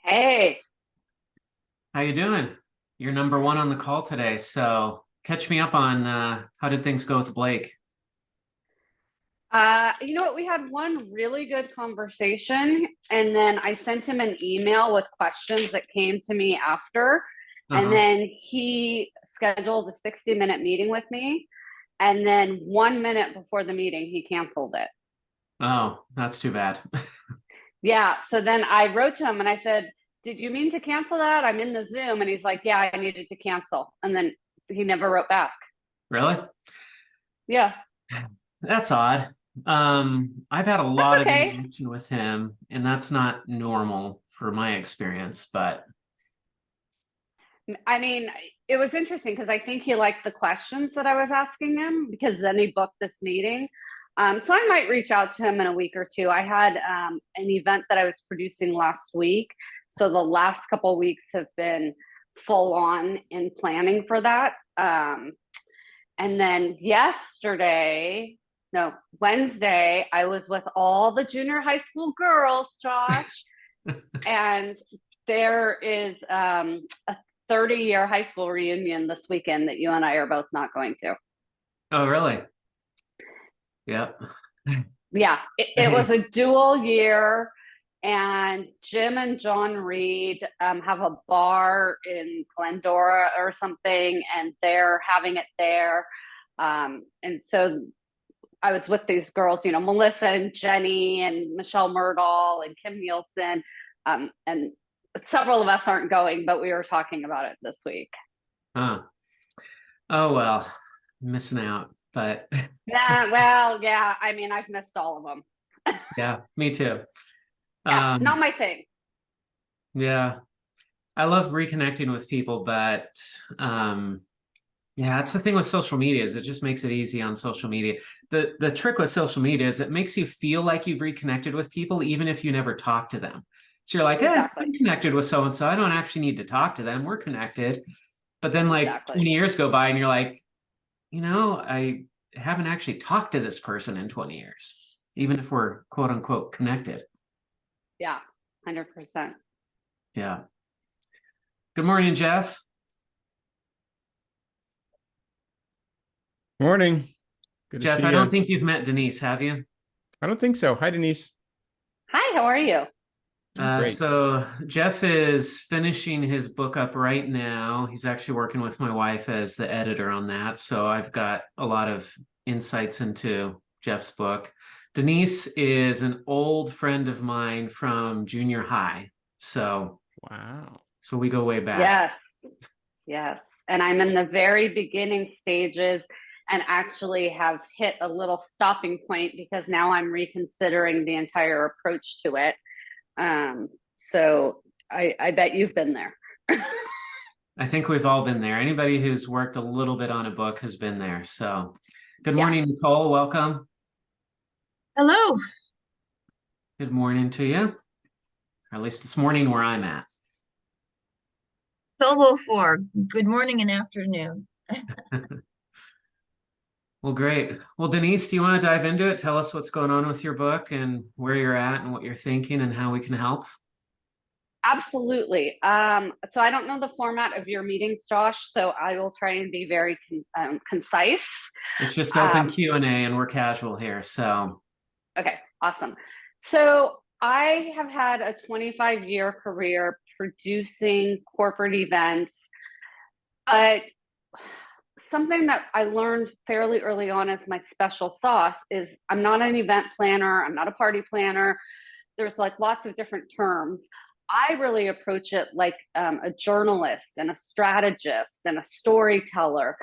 Hey, How you doing? You're number one on the call today, so catch me up on how did things go with Blake? you know what? We had one really good conversation, and then I sent him an email with questions that came to me after. And Uh-huh. then he scheduled a 60-minute meeting with me. And then 1 minute before the meeting, he canceled it. Oh, that's too bad. Yeah. So then I wrote to him and I said, "Did you mean to cancel that? I'm in the Zoom." And he's like, "Yeah, I needed to cancel." And then he never wrote back. Really? Yeah. That's odd. I've had a That's lot of okay. interaction with him, and that's not normal for my experience, but I mean, it was interesting because I think he liked the questions that I was asking him because then he booked this meeting. So I might reach out to him in a week or two. I had an event that I was producing last week. So the last couple of weeks have been full on in planning for that. And then no, Wednesday, I was with all the junior high school girls, Josh, and there is a 30-year high school reunion this weekend that you and I are both not going to. oh, really? Yep. Yeah, it was a dual year, and Jim and John Reed have a bar in Glendora or something, and they're having it there. And so I was with these girls, Melissa and Jenny and Michelle Murdahl and Kim Nielsen. And several of us aren't going, but we were talking about it this week. Huh. Oh well, missing out, but Yeah, well, yeah. I mean, I've missed all of them. yeah, me too. Yeah, not Um, my thing. yeah, I love reconnecting with people, but yeah, that's the thing with social media is it just makes it easy on social media. The trick with social media is it makes you feel like you've reconnected with people even if you never talk to them. So you're like, Exactly. I'm connected with so and so. I don't actually need to talk to them. We're connected. But then like Exactly. 20 years go by and you're like, I haven't actually talked to this person in 20 years, even if we're quote unquote connected. Yeah, 100%. Yeah. Good morning, Jeff. Morning. Good to Jeff, see I don't you. think you've met Denise, have you? I don't think so. Hi, Denise. Hi, how are you? I'm great. So Jeff is finishing his book up right now. He's actually working with my wife as the editor on that. So I've got a lot of insights into Jeff's book. Denise is an old friend of mine from junior high. So Wow. so we go way back. Yes, yes. And I'm in the very beginning stages and actually have hit a little stopping point because now I'm reconsidering the entire approach to it. So I bet you've been there. I think we've all been there. Anybody who's worked a little bit on a book has been there. So good Yeah. morning, Nicole. Welcome. Hello. Good morning to you. Or at least it's morning where I'm at. 12:04. Good morning and afternoon. Well, great. Well, Denise, do you want to dive into it? Tell us what's going on with your book and where you're at and what you're thinking and how we can help. Absolutely. So I don't know the format of your meetings, Josh, so I will try and be very concise. It's just open Um, Q&A and we're casual here. So, okay, awesome. So I have had a 25-year career producing corporate events, but something that I learned fairly early on as my special sauce is I'm not an event planner, I'm not a party planner. There's like lots of different terms. I really approach it like a journalist and a strategist and a storyteller.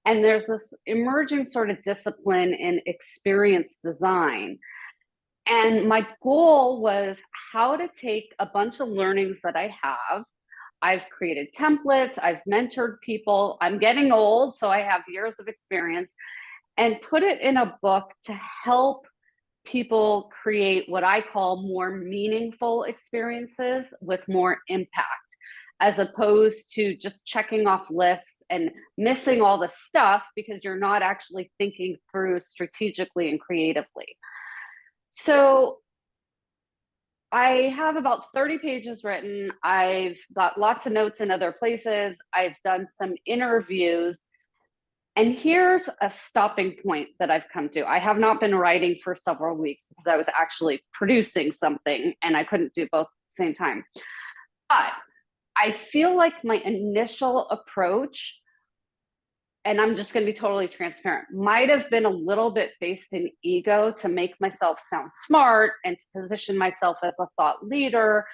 And there's this emerging sort of discipline in experience design. And my goal was how to take a bunch of learnings that I have. I've created templates, I've mentored people. I'm getting old, so I have years of experience, and put it in a book to help people create what I call more meaningful experiences with more impact, as opposed to just checking off lists and missing all the stuff because you're not actually thinking through strategically and creatively. So I have about 30 pages written. I've got lots of notes in other places. I've done some interviews. And here's a stopping point that I've come to. I have not been writing for several weeks because I was actually producing something and I couldn't do both at the same time. But I feel like my initial approach, and I'm just going to be totally transparent, might have been a little bit based in ego to make myself sound smart and to position myself as a thought leader.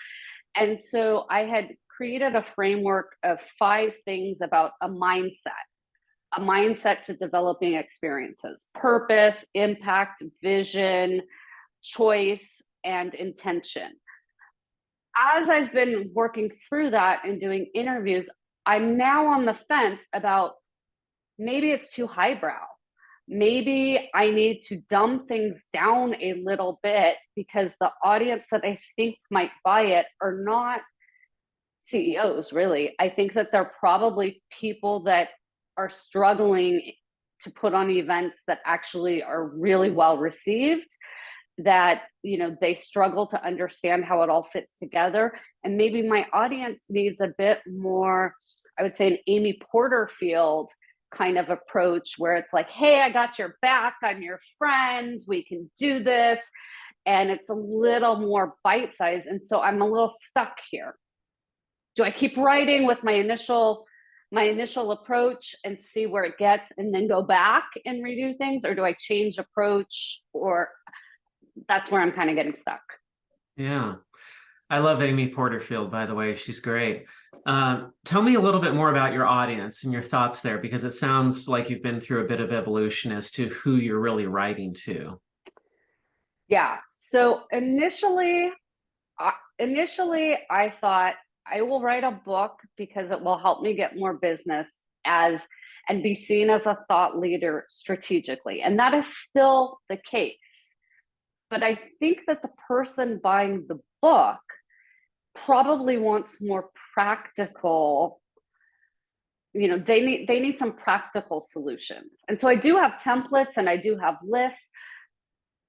And so I had created a framework of 5 things about a mindset to developing experiences: purpose, impact, vision, choice, and intention. As I've been working through that and doing interviews, I'm now on the fence about maybe it's too highbrow. Maybe I need to dumb things down a little bit because the audience that I think might buy it are not CEOs, really. I think that they're probably people that are struggling to put on events that actually are really well received, that, you know, they struggle to understand how it all fits together. And maybe my audience needs a bit more, I would say, an Amy Porterfield kind of approach where it's like, hey, I got your back, I'm your friend, we can do this. And it's a little more bite-sized. And so I'm a little stuck here. Do I keep writing with my initial approach and see where it gets and then go back and redo things? Or do I change approach? Or that's where I'm kind of getting stuck. Yeah. I love Amy Porterfield, by the way. She's great. Tell me a little bit more about your audience and your thoughts there, because it sounds like you've been through a bit of evolution as to who you're really writing to. Yeah. So initially I thought I will write a book because it will help me get more business and be seen as a thought leader strategically. And that is still the case. But I think that the person buying the book probably wants more practical, you know, they need some practical solutions. And so I do have templates and I do have lists,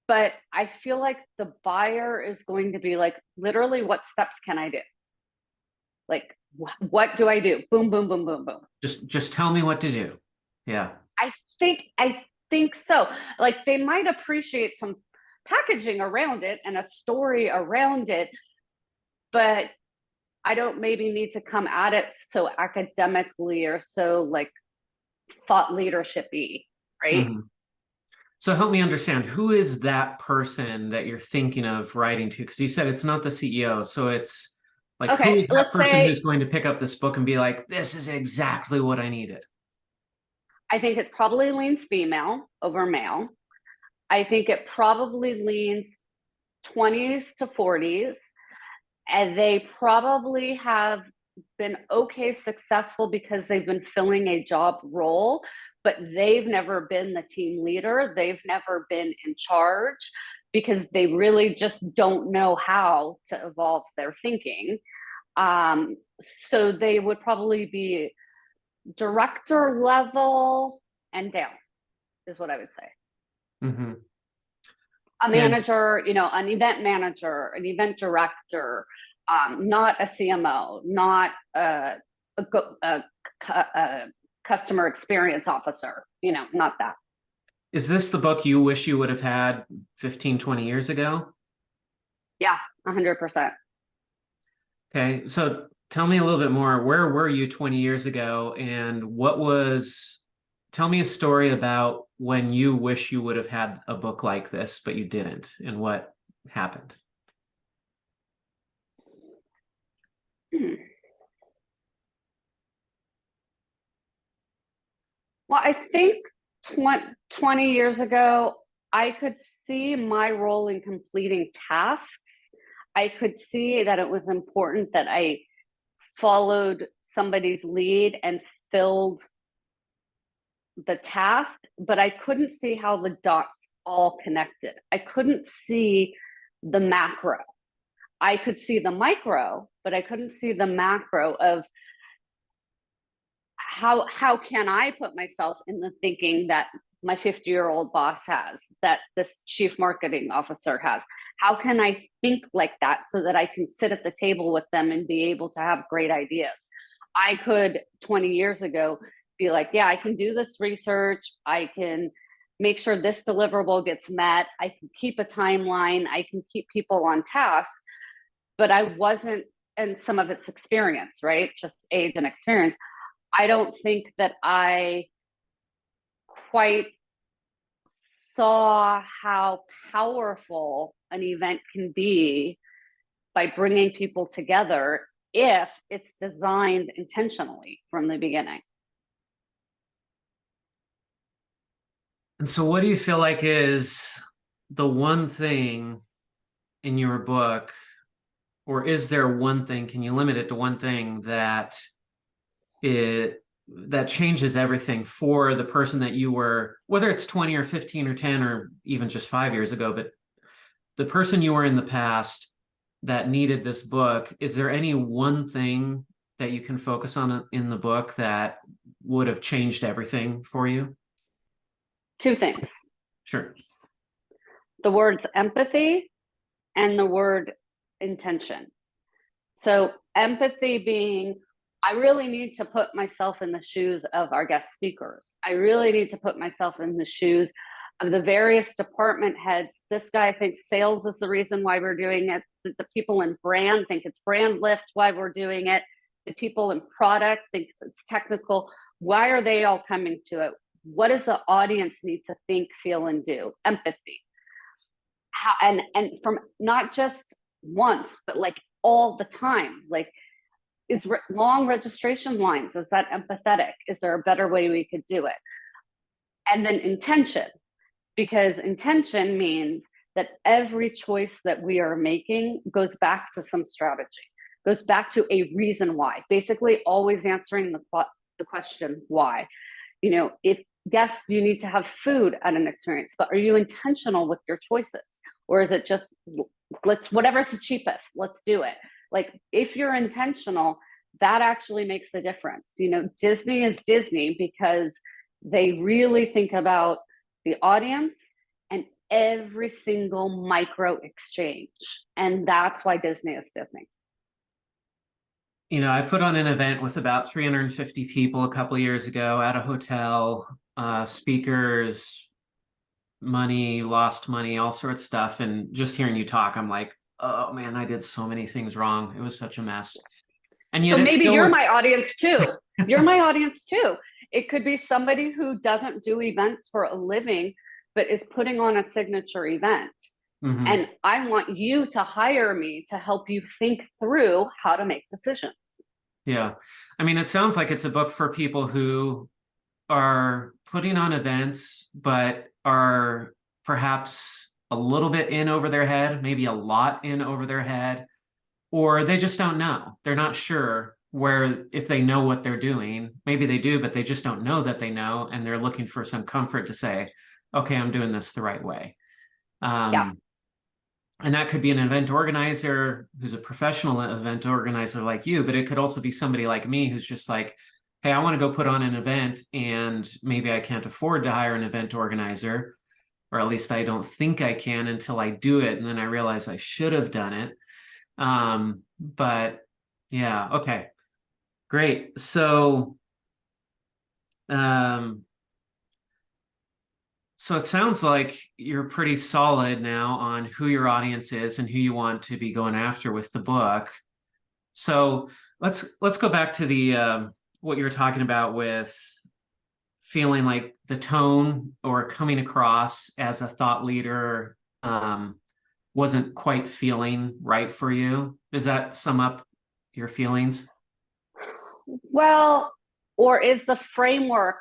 but I feel like the buyer is going to be like, literally, what steps can I do? Like, what do I do? Boom, boom, boom, boom, boom. Just tell me what to do. Yeah. I think so. Like, they might appreciate some packaging around it and a story around it, but I don't maybe need to come at it so academically or so like thought leadership-y, right? Mm-hmm. So help me understand, who is that person that you're thinking of writing to? Because you said it's not the CEO. So it's like, Okay, who is that let's person say, who's going to pick up this book and be like, this is exactly what I needed? I think it probably leans female over male. I think it probably leans 20s to 40s. And they probably have been okay successful because they've been filling a job role, but they've never been the team leader. They've never been in charge because they really just don't know how to evolve their thinking. So they would probably be director level and down, is what I would say. Mm-hmm. A manager, you know, an event manager, an event director, not a CMO, not a customer experience officer, you know, not that. Is this the book you wish you would have had 15, 20 years ago? Yeah, 100%. Okay, so tell me a little bit more. Where were you 20 years ago, and tell me a story about when you wish you would have had a book like this, but you didn't, and what happened? Well, I think 20 years ago, I could see my role in completing tasks. I could see that it was important that I followed somebody's lead and filled the task, but I couldn't see how the dots all connected. I couldn't see the macro. I could see the micro, but I couldn't see the macro of how can I put myself in the thinking that my 50-year-old boss has, that this chief marketing officer has? How can I think like that so that I can sit at the table with them and be able to have great ideas? I could 20 years ago be like, yeah, I can do this research. I can make sure this deliverable gets met. I can keep a timeline. I can keep people on task. But I wasn't, and some of it's experience, right? Just age and experience. I don't think that I quite saw how powerful an event can be by bringing people together if it's designed intentionally from the beginning. And so what do you feel like is the one thing in your book, or is there one thing, can you limit it to one thing that changes everything for the person that you were, whether it's 20 or 15 or 10 or even just 5 years ago, but the person you were in the past that needed this book? Is there any one thing that you can focus on in the book that would have changed everything for you? Two things. Sure. The words empathy and the word intention. So empathy being, I really need to put myself in the shoes of our guest speakers. I really need to put myself in the shoes of the various department heads. This guy thinks sales is the reason why we're doing it. The people in brand think it's brand lift why we're doing it. The people in product think it's technical. Why are they all coming to it? What does the audience need to think, feel, and do? Empathy. And from not just once, but like all the time. Like, is long registration lines, is that empathetic? Is there a better way we could do it? And then intention, because intention means that every choice that we are making goes back to some strategy, goes back to a reason why. Basically, always answering the question why. You know, if yes, you need to have food at an experience, but are you intentional with your choices? Or is it just, whatever's the cheapest, let's do it? Like, if you're intentional, that actually makes a difference. You know, Disney is Disney because they really think about the audience and every single micro exchange. And that's why Disney is Disney. You know, I put on an event with about 350 people a couple of years ago at a hotel, speakers, money, lost money, all sorts of stuff. And just hearing you talk, I'm like, oh man, I did so many things wrong. It was such a mess. And yet so maybe you're was... my audience too. You're my audience too. It could be somebody who doesn't do events for a living, but is putting on a signature event. Mm-hmm. And I want you to hire me to help you think through how to make decisions. Yeah. I mean, it sounds like it's a book for people who are putting on events, but are perhaps a little bit in over their head, maybe a lot in over their head, or they just don't know. They're not sure if they know what they're doing. Maybe they do, but they just don't know that they know. And they're looking for some comfort to say, okay, I'm doing this the right way. Yeah. And that could be an event organizer who's a professional event organizer like you, but it could also be somebody like me who's just like, hey, I want to go put on an event and maybe I can't afford to hire an event organizer, or at least I don't think I can until I do it. And then I realize I should have done it. But yeah, okay, great. So, so it sounds like you're pretty solid now on who your audience is and who you want to be going after with the book. So let's go back to the what you were talking about with feeling like the tone or coming across as a thought leader wasn't quite feeling right for you. Does that sum up your feelings? Well, or is the framework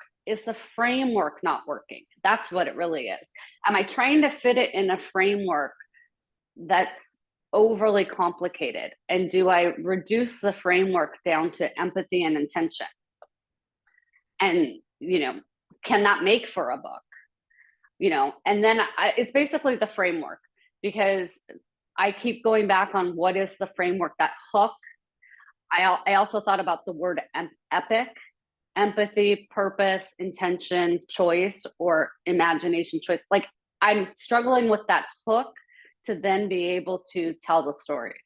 not working? That's what it really is. Am I trying to fit it in a framework that's overly complicated? And do I reduce the framework down to empathy and intention? And, you know, can that make for a book? You know, and then it's basically the framework, because I keep going back on what is the framework, that hook. I also thought about the word epic. empathy, purpose, intention, choice, or imagination, choice. Like, I'm struggling with that hook to then be able to tell the stories.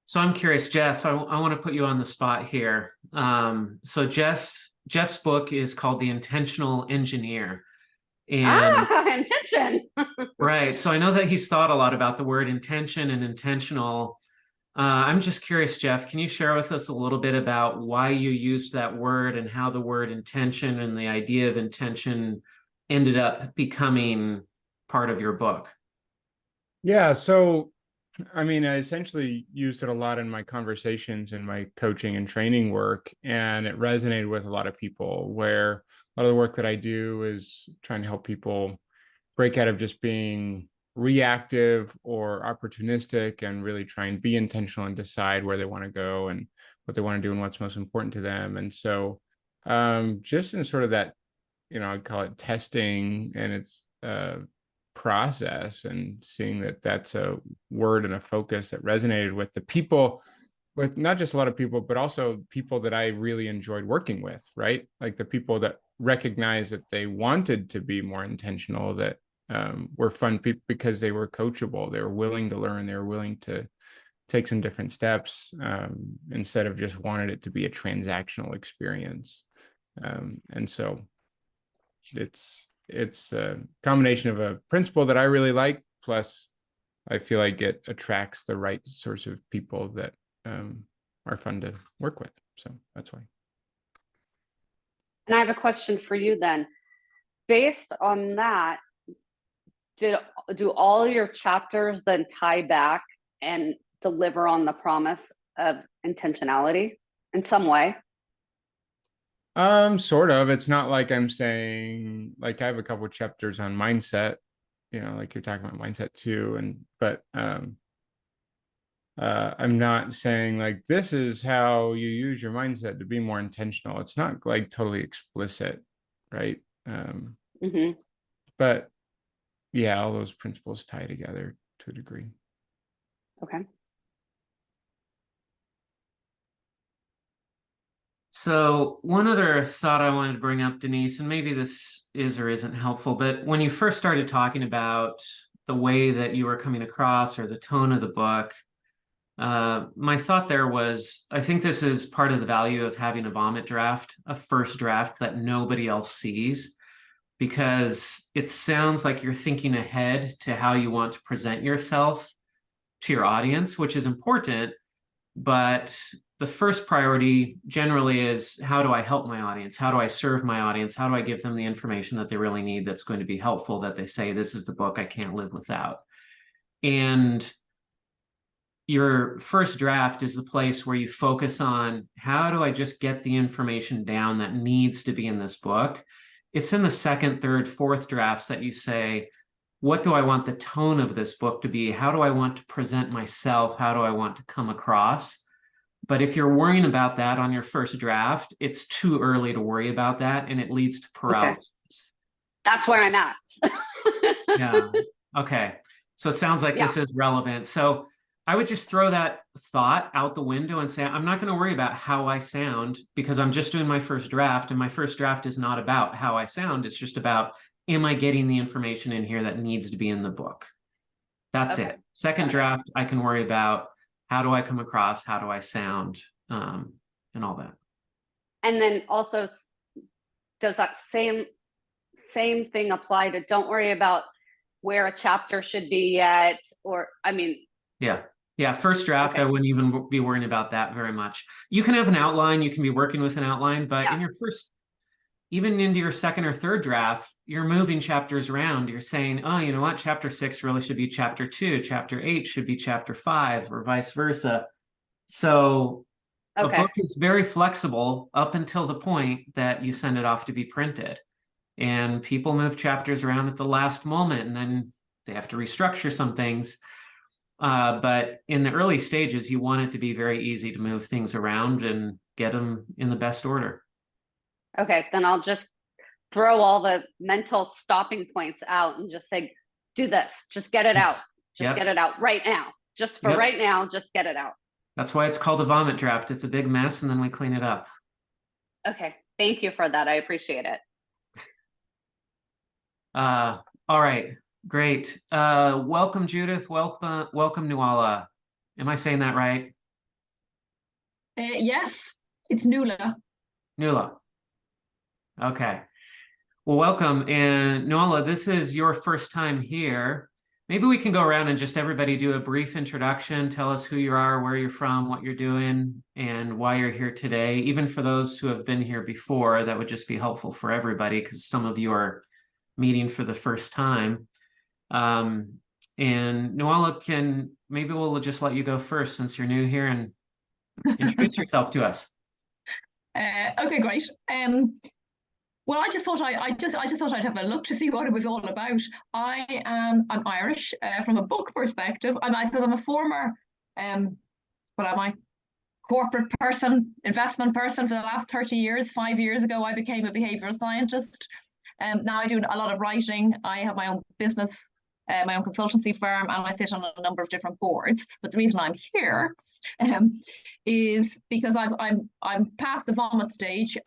So I'm curious, Jeff, I want to put you on the spot here. So Jeff's book is called The Intentional Engineer. And Intention. right. So I know that he's thought a lot about the word intention and intentional. I'm just curious, Jeff, can you share with us a little bit about why you used that word and how the word intention and the idea of intention ended up becoming part of your book? Yeah. So, I mean, I essentially used it a lot in my conversations and my coaching and training work, and it resonated with a lot of people, where a lot of the work that I do is trying to help people break out of just being reactive or opportunistic and really try and be intentional and decide where they want to go and what they want to do and what's most important to them. And so just in sort of that, I'd call it testing and its process, and seeing that that's a word and a focus that resonated with the people, with not just a lot of people, but also people that I really enjoyed working with, right? Like the people that recognized that they wanted to be more intentional, that were fun people because they were coachable, they were willing to learn, they were willing to take some different steps, instead of just wanted it to be a transactional experience. And so it's a combination of a principle that I really like, plus I feel like it attracts the right sorts of people that are fun to work with. So that's why. And I have a question for you then. Based on that, do all your chapters then tie back and deliver on the promise of intentionality in some way? Sort of. It's not like I'm saying, like, I have a couple of chapters on mindset, like you're talking about mindset too, but I'm not saying like this is how you use your mindset to be more intentional. It's not like totally explicit, right? But yeah, all those principles tie together to a degree. Okay. So one other thought I wanted to bring up, Denise, and maybe this is or isn't helpful, but when you first started talking about the way that you were coming across or the tone of the book, my thought there was, I think this is part of the value of having a vomit draft, a first draft that nobody else sees, because it sounds like you're thinking ahead to how you want to present yourself to your audience, which is important. But the first priority generally is, how do I help my audience? How do I serve my audience? How do I give them the information that they really need that's going to be helpful, that they say, this is the book I can't live without? And your first draft is the place where you focus on, how do I just get the information down that needs to be in this book? It's in the second, third, fourth drafts that you say, what do I want the tone of this book to be? How do I want to present myself? How do I want to come across? But if you're worrying about that on your first draft, it's too early to worry about that, and it leads to paralysis. Okay. That's where I'm at. Yeah. Okay. So it sounds like this is relevant. So I would just throw that thought out the window and say, I'm not going to worry about how I sound, because I'm just doing my first draft, and my first draft is not about how I sound. It's just about, am I getting the information in here that needs to be in the book? That's it. Second draft, I can worry about, how do I come across? How do I sound? And all that. And then also, does that same thing apply to, don't worry about where a chapter should be yet? Or, I mean. Yeah. First draft, I wouldn't even be worrying about that very much. You can have an outline, you can be working with an outline, but in your first, even into your second or third draft, you're moving chapters around. You're saying, oh, you know what? Chapter 6 really should be chapter 2. Chapter 8 should be chapter 5, or vice versa. So a book is very flexible up until the point that you send it off to be printed. And people move chapters around at the last moment, and then they have to restructure some things. But in the early stages, you want it to be very easy to move things around and get them in the best order. Okay, then I'll just throw all the mental stopping points out and just say, do this, just get it out. Just get it out right now. Just for right now, just get it out. That's why it's called a vomit draft. It's a big mess, and then we clean it up. Okay, Thank you for that. I appreciate it. All right, great. Welcome, Judith. Welcome, Nuala. Am I saying that right? Yes, it's Nuala. Nuala. Okay. Well, welcome. And Nuala, this is your first time here. Maybe we can go around and just everybody do a brief introduction. Tell us who you are, where you're from, what you're doing, and why you're here today. Even for those who have been here before, that would just be helpful for everybody because some of you are meeting for the first time. And Nuala, maybe we'll just let you go first since you're new here and introduce yourself to us. Okay, great. Well, I just thought I'd have a look to see what it was all about. I'm Irish from a book perspective. I suppose I'm a former what am I? Corporate person, investment person for the last 30 years. 5 years ago, I became a behavioral scientist. Now I do a lot of writing. I have my own business, my own consultancy firm, and I sit on a number of different boards. But the reason I'm here is because I'm past the vomit stage.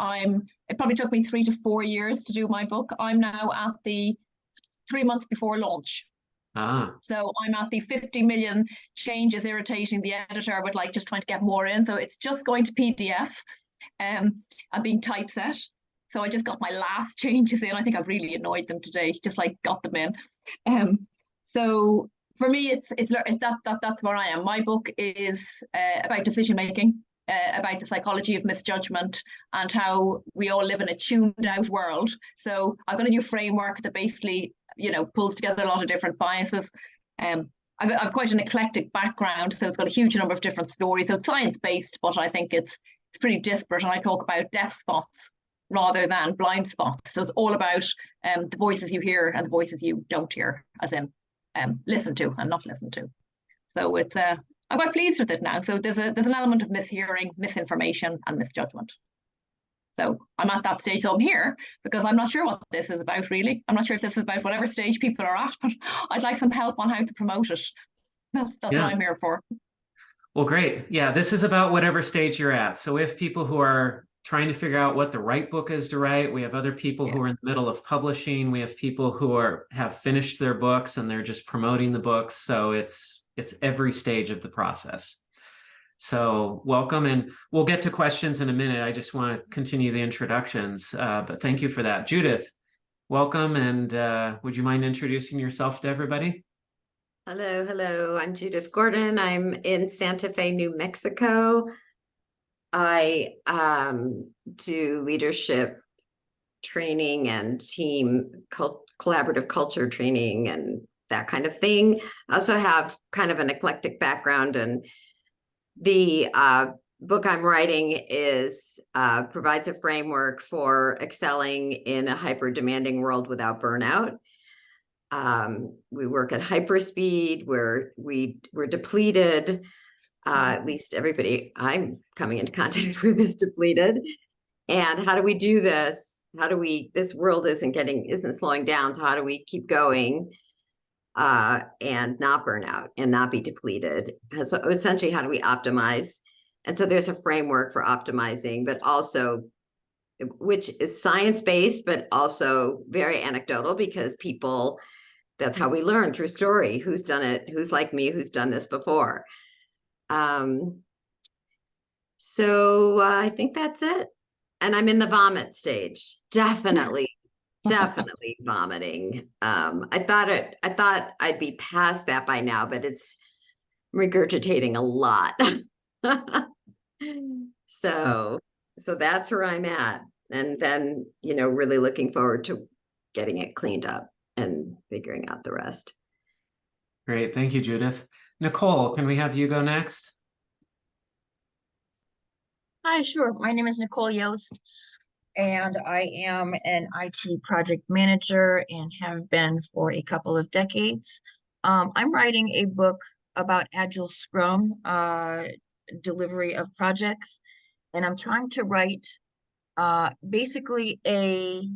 It probably took me 3 to 4 years to do my book. I'm now at the 3 months before launch. So I'm at the 50 million changes irritating the editor, but like just trying to get more in. So it's just going to PDF. I'm being typeset. So I just got my last changes in. I think I've really annoyed them today, just like got them in. So for me, that's where I am. My book is about decision making, about the psychology of misjudgment and how we all live in a tuned out world. So I've got a new framework that basically, pulls together a lot of different biases. I've quite an eclectic background, so it's got a huge number of different stories. So it's science based, but I think it's pretty disparate. And I talk about deaf spots rather than blind spots. So it's all about the voices you hear and the voices you don't hear, as in listen to and not listen to. So it's I'm quite pleased with it now. So there's an element of mishearing, misinformation, and misjudgment. So I'm at that stage. So I'm here because I'm not sure what this is about, really. I'm not sure if this is about whatever stage people are at, but I'd like some help on how to promote it. That's what I'm here for. Well, great. Yeah, this is about whatever stage you're at. So if people who are trying to figure out what the right book is to write, we have other people who are in the middle of publishing. We have people who have finished their books and they're just promoting the books. So it's every stage of the process. So welcome, and we'll get to questions in a minute. I just want to continue the introductions, but thank you for that. Judith, welcome, and would you mind introducing yourself to everybody? Hello, I'm Judith Gordon. I'm in Santa Fe, New Mexico. I do leadership training and team collaborative culture training and that kind of thing. I also have kind of an eclectic background, and the book I'm writing provides a framework for excelling in a hyper demanding world without burnout. We work at hyperspeed where we're depleted. At least everybody I'm coming into contact with is depleted. And how do we do this? This world isn't slowing down. So how do we keep going and not burn out and not be depleted? So essentially, how do we optimize? And so there's a framework for optimizing, but also, which is science-based, but also very anecdotal because that's how we learn, through story. Who's done it? Who's like me? Who's done this before? So I think that's it. And I'm in the vomit stage. Definitely vomiting. I thought I'd be past that by now, but it's regurgitating a lot. So that's where I'm at. And then, really looking forward to getting it cleaned up and figuring out the rest. Great. Thank you, Judith. Nicole, can we have you go next? Hi, sure. My name is Nicole Yost, and I am an IT project manager and have been for a couple of decades. I'm writing a book about Agile Scrum delivery of projects, and I'm trying to write basically a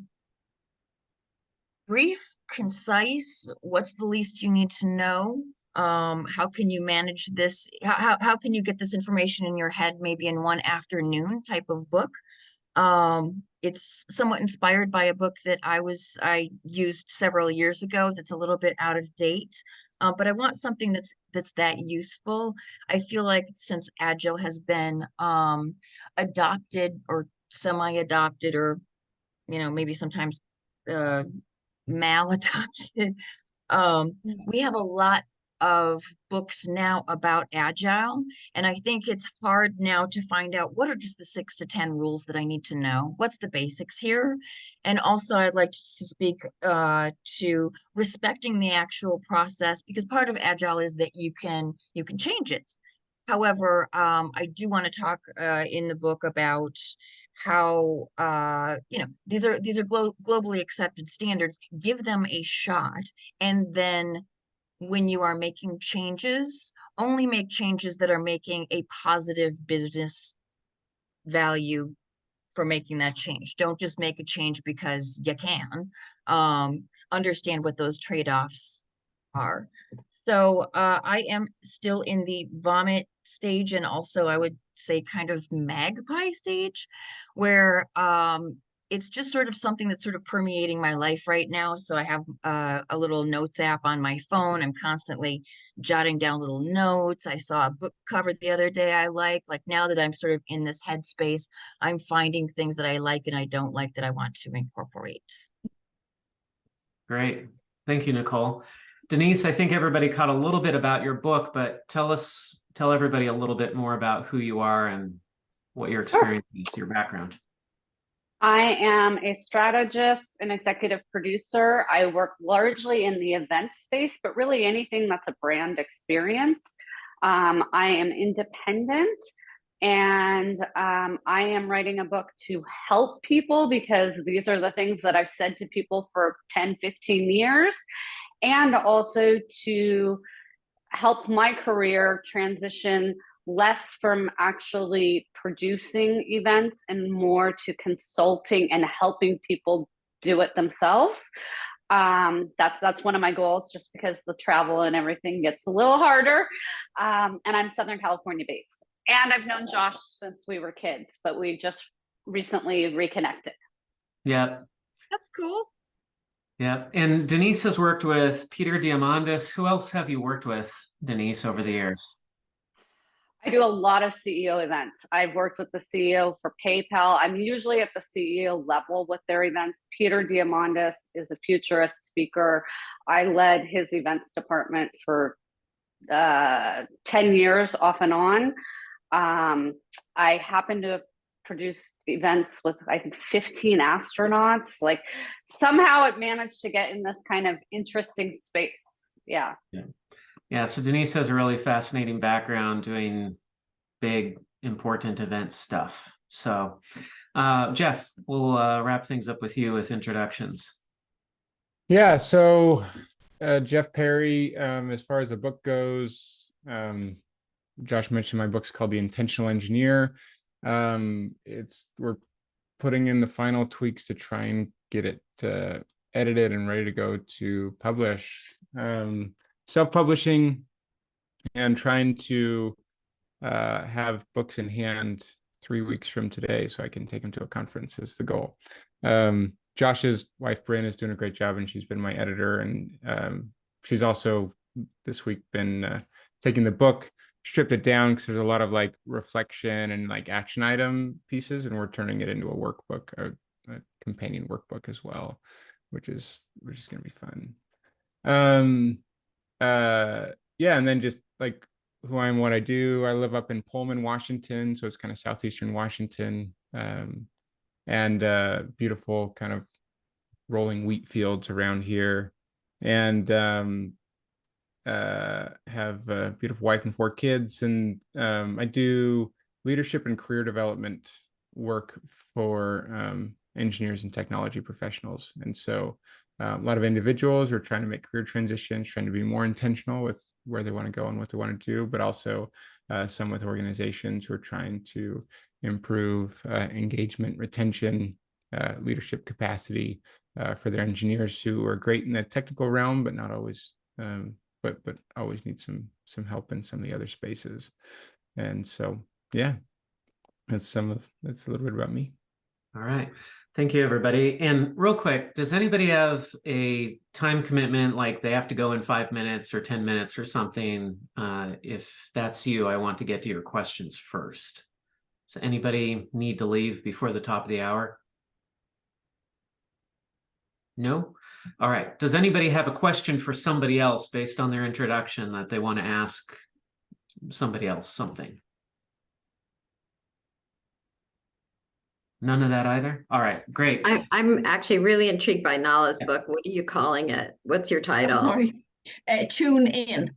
brief, concise, what's the least you need to know? How can you manage this? How can you get this information in your head maybe in one afternoon type of book? It's somewhat inspired by a book that I used several years ago that's a little bit out of date. But I want something that's that useful. I feel like since Agile has been adopted or semi-adopted, or maybe sometimes uh maladopted, we have a lot of books now about Agile, and I think it's hard now to find out what are just the 6 to 10 rules that I need to know. What's the basics here? And also, I'd like to speak to respecting the actual process, because part of Agile is that you can change it. However, I do want to talk in the book about how these are globally accepted standards. Give them a shot, and then when you are making changes, only make changes that are making a positive business value for making that change. Don't just make a change because you can. Understand what those trade-offs are. So I am still in the vomit stage, and also I would say kind of magpie stage, where it's just sort of something that's sort of permeating my life right now. So I have a little notes app on my phone. I'm constantly jotting down little notes. I saw a book cover the other day I liked. Like, now that I'm sort of in this headspace, I'm finding things that I like and I don't like that I want to incorporate. Great. Thank you, Nicole. Denise, I think everybody caught a little bit about your book, but tell everybody a little bit more about who you are and what your experience is, your background. I am a strategist and executive producer. I work largely in the event space, but really anything that's a brand experience. I am independent, and I am writing a book to help people, because these are the things that I've said to people for 10, 15 years, and also to help my career transition less from actually producing events and more to consulting and helping people do it themselves. That's one of my goals, just because the travel and everything gets a little harder. And I'm Southern California based. And I've known Josh since we were kids, but we just recently reconnected. Yeah. That's cool. Yeah. And Denise has worked with Peter Diamandis. Who else have you worked with, Denise, over the years? I do a lot of CEO events. I've worked with the CEO for PayPal. I'm usually at the CEO level with their events. Peter Diamandis is a futurist speaker. I led his events department for 10 years off and on. I happen to have produced events with, I think, 15 astronauts. Like, somehow it managed to get in this kind of interesting space. Yeah. Yeah. So Denise has a really fascinating background doing big, important event stuff. So Jeff, we'll wrap things up with you with introductions. Yeah, so Jeff Perry, as far as the book goes, Josh mentioned my book's called The Intentional Engineer. We're putting in the final tweaks to try and get it edited and ready to go to publish. Self-publishing and trying to have books in hand 3 weeks from today so I can take them to a conference is the goal. Josh's wife, Bryn, is doing a great job, and she's been my editor. And she's also this week been taking the book, stripped it down, because there's a lot of like reflection and like action item pieces, and we're turning it into a workbook, a companion workbook as well, which is going to be fun. Yeah, and then just like who I am, what I do. I live up in Pullman, Washington, so it's kind of southeastern Washington, and beautiful kind of rolling wheat fields around here, and have a beautiful wife and 4 kids. And I do leadership and career development work for engineers and technology professionals. And so a lot of individuals are trying to make career transitions, trying to be more intentional with where they want to go and what they want to do, but also some with organizations who are trying to improve engagement, retention, leadership capacity for their engineers who are great in the technical realm, but not always, but always need some help in some of the other spaces. And so, yeah, that's a little bit about me. All right. Thank you, everybody. And real quick, does anybody have a time commitment, like they have to go in 5 minutes or 10 minutes or something? If that's you, I want to get to your questions first. Does anybody need to leave before the top of the hour? No? All right. Does anybody have a question for somebody else based on their introduction that they want to ask somebody else something? None of that either? All right, great. I'm actually really intrigued by Nala's book. What are you calling it? What's your title? Sorry. Tune in.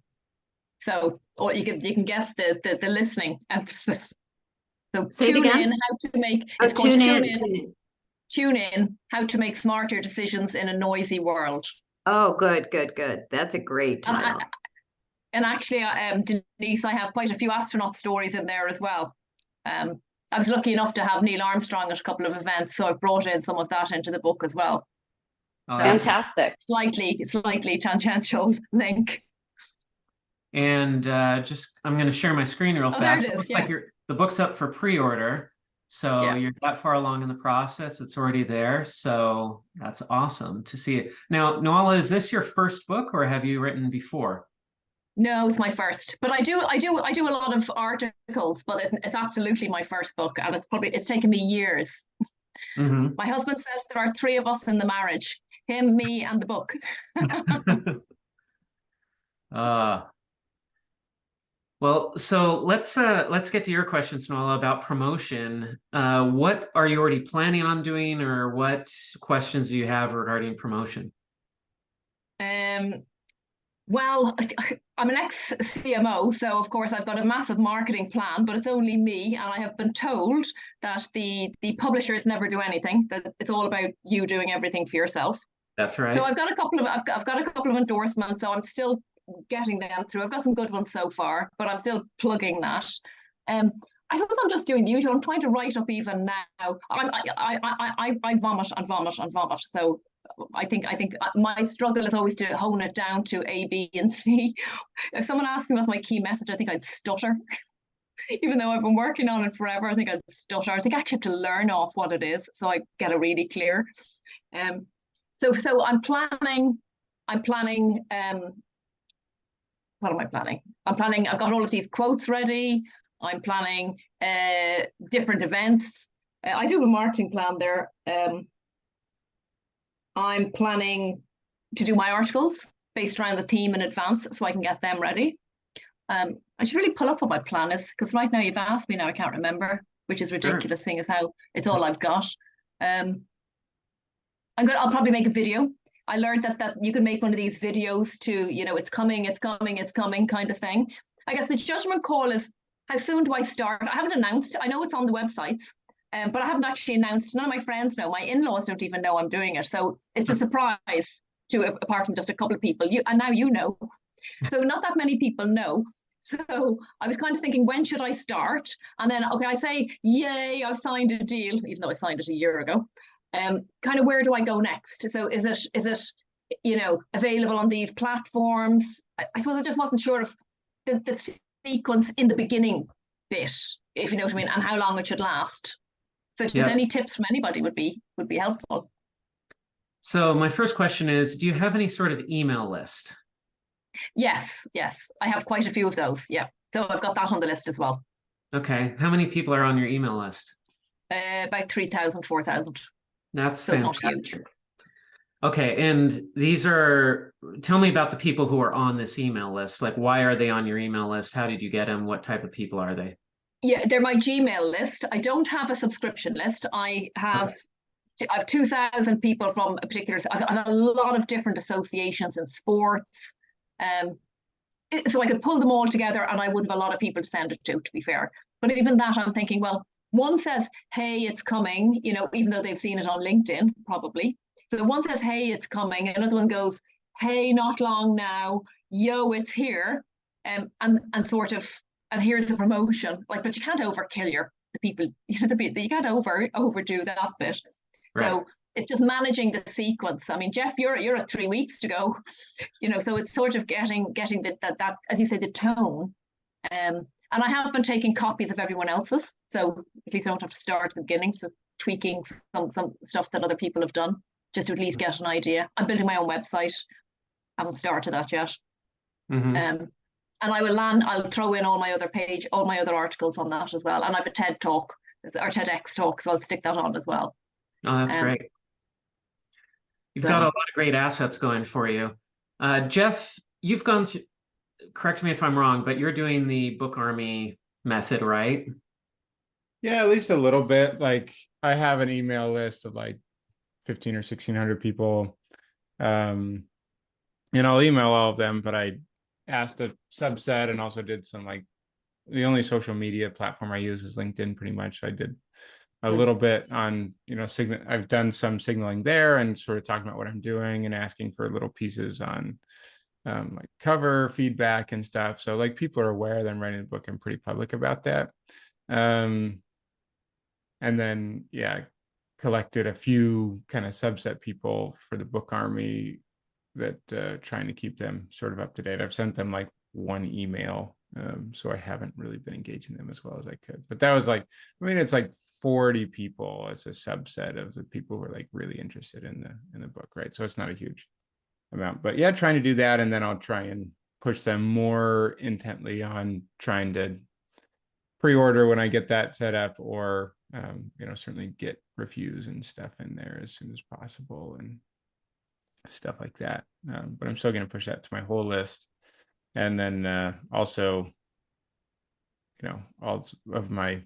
So, or you can guess the listening emphasis. So Say it tune again? in, how to make, Oh, it's called tune tune in. in. Tune in, how to make smarter decisions in a noisy world. Oh, good. That's a great title. And actually, Denise, I have quite a few astronaut stories in there as well. I was lucky enough to have Neil Armstrong at a couple of events, so I've brought in some of that into the book as well. Oh, So that's Fantastic. slightly tangential link. And I'm going to share my screen real fast. There it is, Looks like the book's up for pre-order. So you're that far along in the process. It's already there. So that's awesome to see it. Now, Noala, is this your first book or have you written before? No, it's my first, but I do a lot of articles, but it's absolutely my first book, and it's taken me years. Mm-hmm. My husband says there are 3 of us in the marriage: him, me, and the book. Well, so let's get to your questions, Noala, about promotion. What are you already planning on doing, or what questions do you have regarding promotion? Well, I'm an ex-CMO, so of course I've got a massive marketing plan, but it's only me, and I have been told that the publishers never do anything, that it's all about you doing everything for yourself. That's right. So I've got a couple of endorsements, so I'm still getting them through. I've got some good ones so far, but I'm still plugging that. I suppose I'm just doing the usual. I'm trying to write up even now. I vomit and vomit and vomit. So I think my struggle is always to hone it down to A, B, and C. If someone asked me what's my key message, I think I'd stutter. Even though I've been working on it forever, I think I'd stutter. I think I actually have to learn off what it is so I get it really clear. So I'm planning. What am I planning? I've got all of these quotes ready. I'm planning different events. I do have a marketing plan there. I'm planning to do my articles based around the theme in advance so I can get them ready. I should really pull up what my plan is, because right now you've asked me, now I can't remember, which is ridiculous, seeing as how it's all I've got. I'll probably make a video. I learned that you can make one of these videos to, it's coming kind of thing. I guess the judgment call is, how soon do I start? I haven't announced. I know it's on the websites, but I haven't actually announced. None of my friends know. My in-laws don't even know I'm doing it. So it's a surprise apart from just a couple of people. And now you know. So not that many people know. So I was kind of thinking, when should I start? And then, okay, I say, yay, I've signed a deal, even though I signed it a year ago. Kind of, where do I go next? So is it available on these platforms? I suppose I just wasn't sure of the sequence in the beginning bit, if you know what I mean, and how long it should last. So just any tips from anybody would be helpful. So my first question is, do you have any sort of email list? Yes, I have quite a few of those. Yeah, so I've got that on the list as well. Okay, how many people are on your email list? About 3,000, 4,000. That's so fantastic. It's not huge. Okay, and tell me about the people who are on this email list. Like, why are they on your email list? How did you get them? What type of people are they? Yeah, they're my Gmail list. I don't have a subscription list. I have 2,000 people from a particular. I have a lot of different associations in sports. So I could pull them all together, and I would have a lot of people to send it to be fair. But even that, I'm thinking, well, one says, hey, it's coming, even though they've seen it on LinkedIn, probably. So one says, hey, it's coming. Another one goes, hey, not long now, yo, it's here. And sort of, and here's the promotion. But you can't overkill the people. You can't overdo that bit. Right. So it's just managing the sequence. I mean, Jeff, you're at 3 weeks to go. So it's sort of getting that, as you say, the tone. And I have been taking copies of everyone else's, so at least I don't have to start at the beginning. So tweaking some stuff that other people have done, just to at least get an idea. I'm building my own website. I haven't started that yet. Mhm. And I'll throw in all my other articles on that as well. And I have a TED talk or TEDx talk, so I'll stick that on as well. Oh, that's great. You've got a lot of great assets going for you. Jeff, you've gone through, correct me if I'm wrong, but you're doing the Book Army method, right? Yeah, at least a little bit. Like I have an email list of like 15 or 1600 people. And I'll email all of them, but I asked a subset and also did some like the only social media platform I use is LinkedIn pretty much. I did a little bit on, I've done some signaling there and sort of talking about what I'm doing and asking for little pieces on like cover feedback and stuff. So like people are aware that I'm writing a book. I'm pretty public about that. And then, yeah, collected a few kind of subset people for the Book Army that trying to keep them sort of up to date. I've sent them like one email. So I haven't really been engaging them as well as I could. But that was like, it's like 40 people as a subset of the people who are like really interested in the book, right? So it's not a huge amount. But yeah, trying to do that, and then I'll try and push them more intently on trying to pre-order when I get that set up, or certainly get reviews and stuff in there as soon as possible and stuff like that. But I'm still going to push that to my whole list. And then also, all of my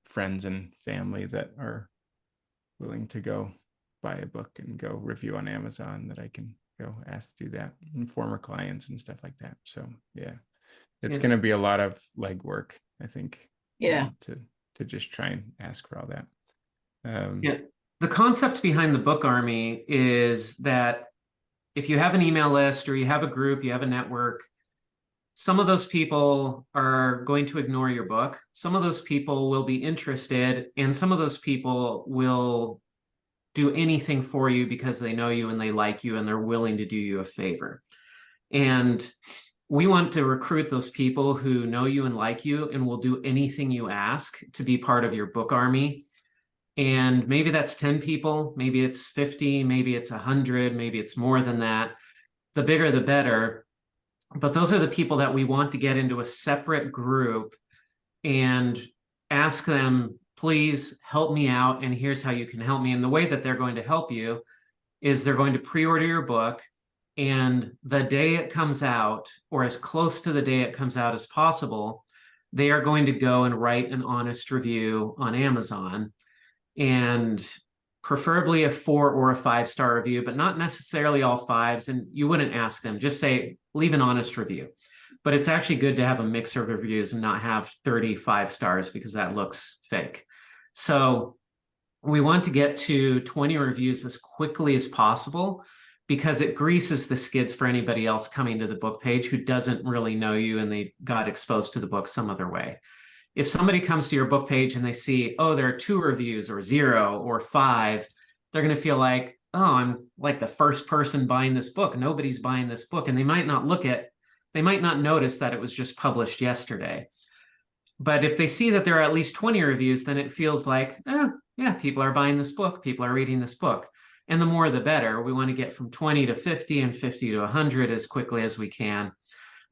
friends and family that are willing to go buy a book and go review on Amazon, that I can go ask to do that, and former clients and stuff like that. So yeah, it's going to be a lot of legwork, I think. Yeah. To just try and ask for all that. Yeah. The concept behind the Book Army is that if you have an email list or you have a group, you have a network, some of those people are going to ignore your book. Some of those people will be interested, and some of those people will do anything for you because they know you and they like you and they're willing to do you a favor. And we want to recruit those people who know you and like you and will do anything you ask to be part of your Book Army. And maybe that's 10 people, maybe it's 50, maybe it's 100, maybe it's more than that. The bigger, the better. But those are the people that we want to get into a separate group and ask them, please help me out, and here's how you can help me. And the way that they're going to help you is they're going to pre-order your book, and the day it comes out, or as close to the day it comes out as possible, they are going to go and write an honest review on Amazon, and preferably a 4 or a 5-star review, but not necessarily all 5s. And you wouldn't ask them, just say, leave an honest review. But it's actually good to have a mix of reviews and not have 35 stars, because that looks fake. So we want to get to 20 reviews as quickly as possible, because it greases the skids for anybody else coming to the book page who doesn't really know you and they got exposed to the book some other way. If somebody comes to your book page and they see, oh, there are 2 reviews or 0 or 5, they're going to feel like, oh, I'm like the first person buying this book. Nobody's buying this book. And they might not notice that it was just published yesterday. But if they see that there are at least 20 reviews, then it feels like, yeah, people are buying this book. People are reading this book. And the more, the better. We want to get from 20 to 50 and 50 to 100 as quickly as we can.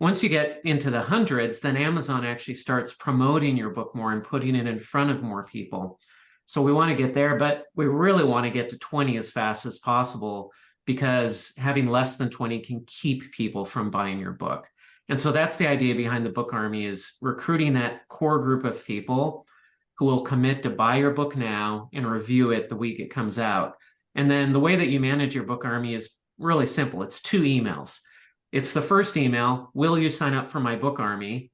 Once you get into the hundreds, then Amazon actually starts promoting your book more and putting it in front of more people. So we want to get there, but we really want to get to 20 as fast as possible, because having less than 20 can keep people from buying your book. And so that's the idea behind the Book Army, is recruiting that core group of people who will commit to buy your book now and review it the week it comes out. And then the way that you manage your Book Army is really simple. It's 2 emails. It's the first email, will you sign up for my Book Army?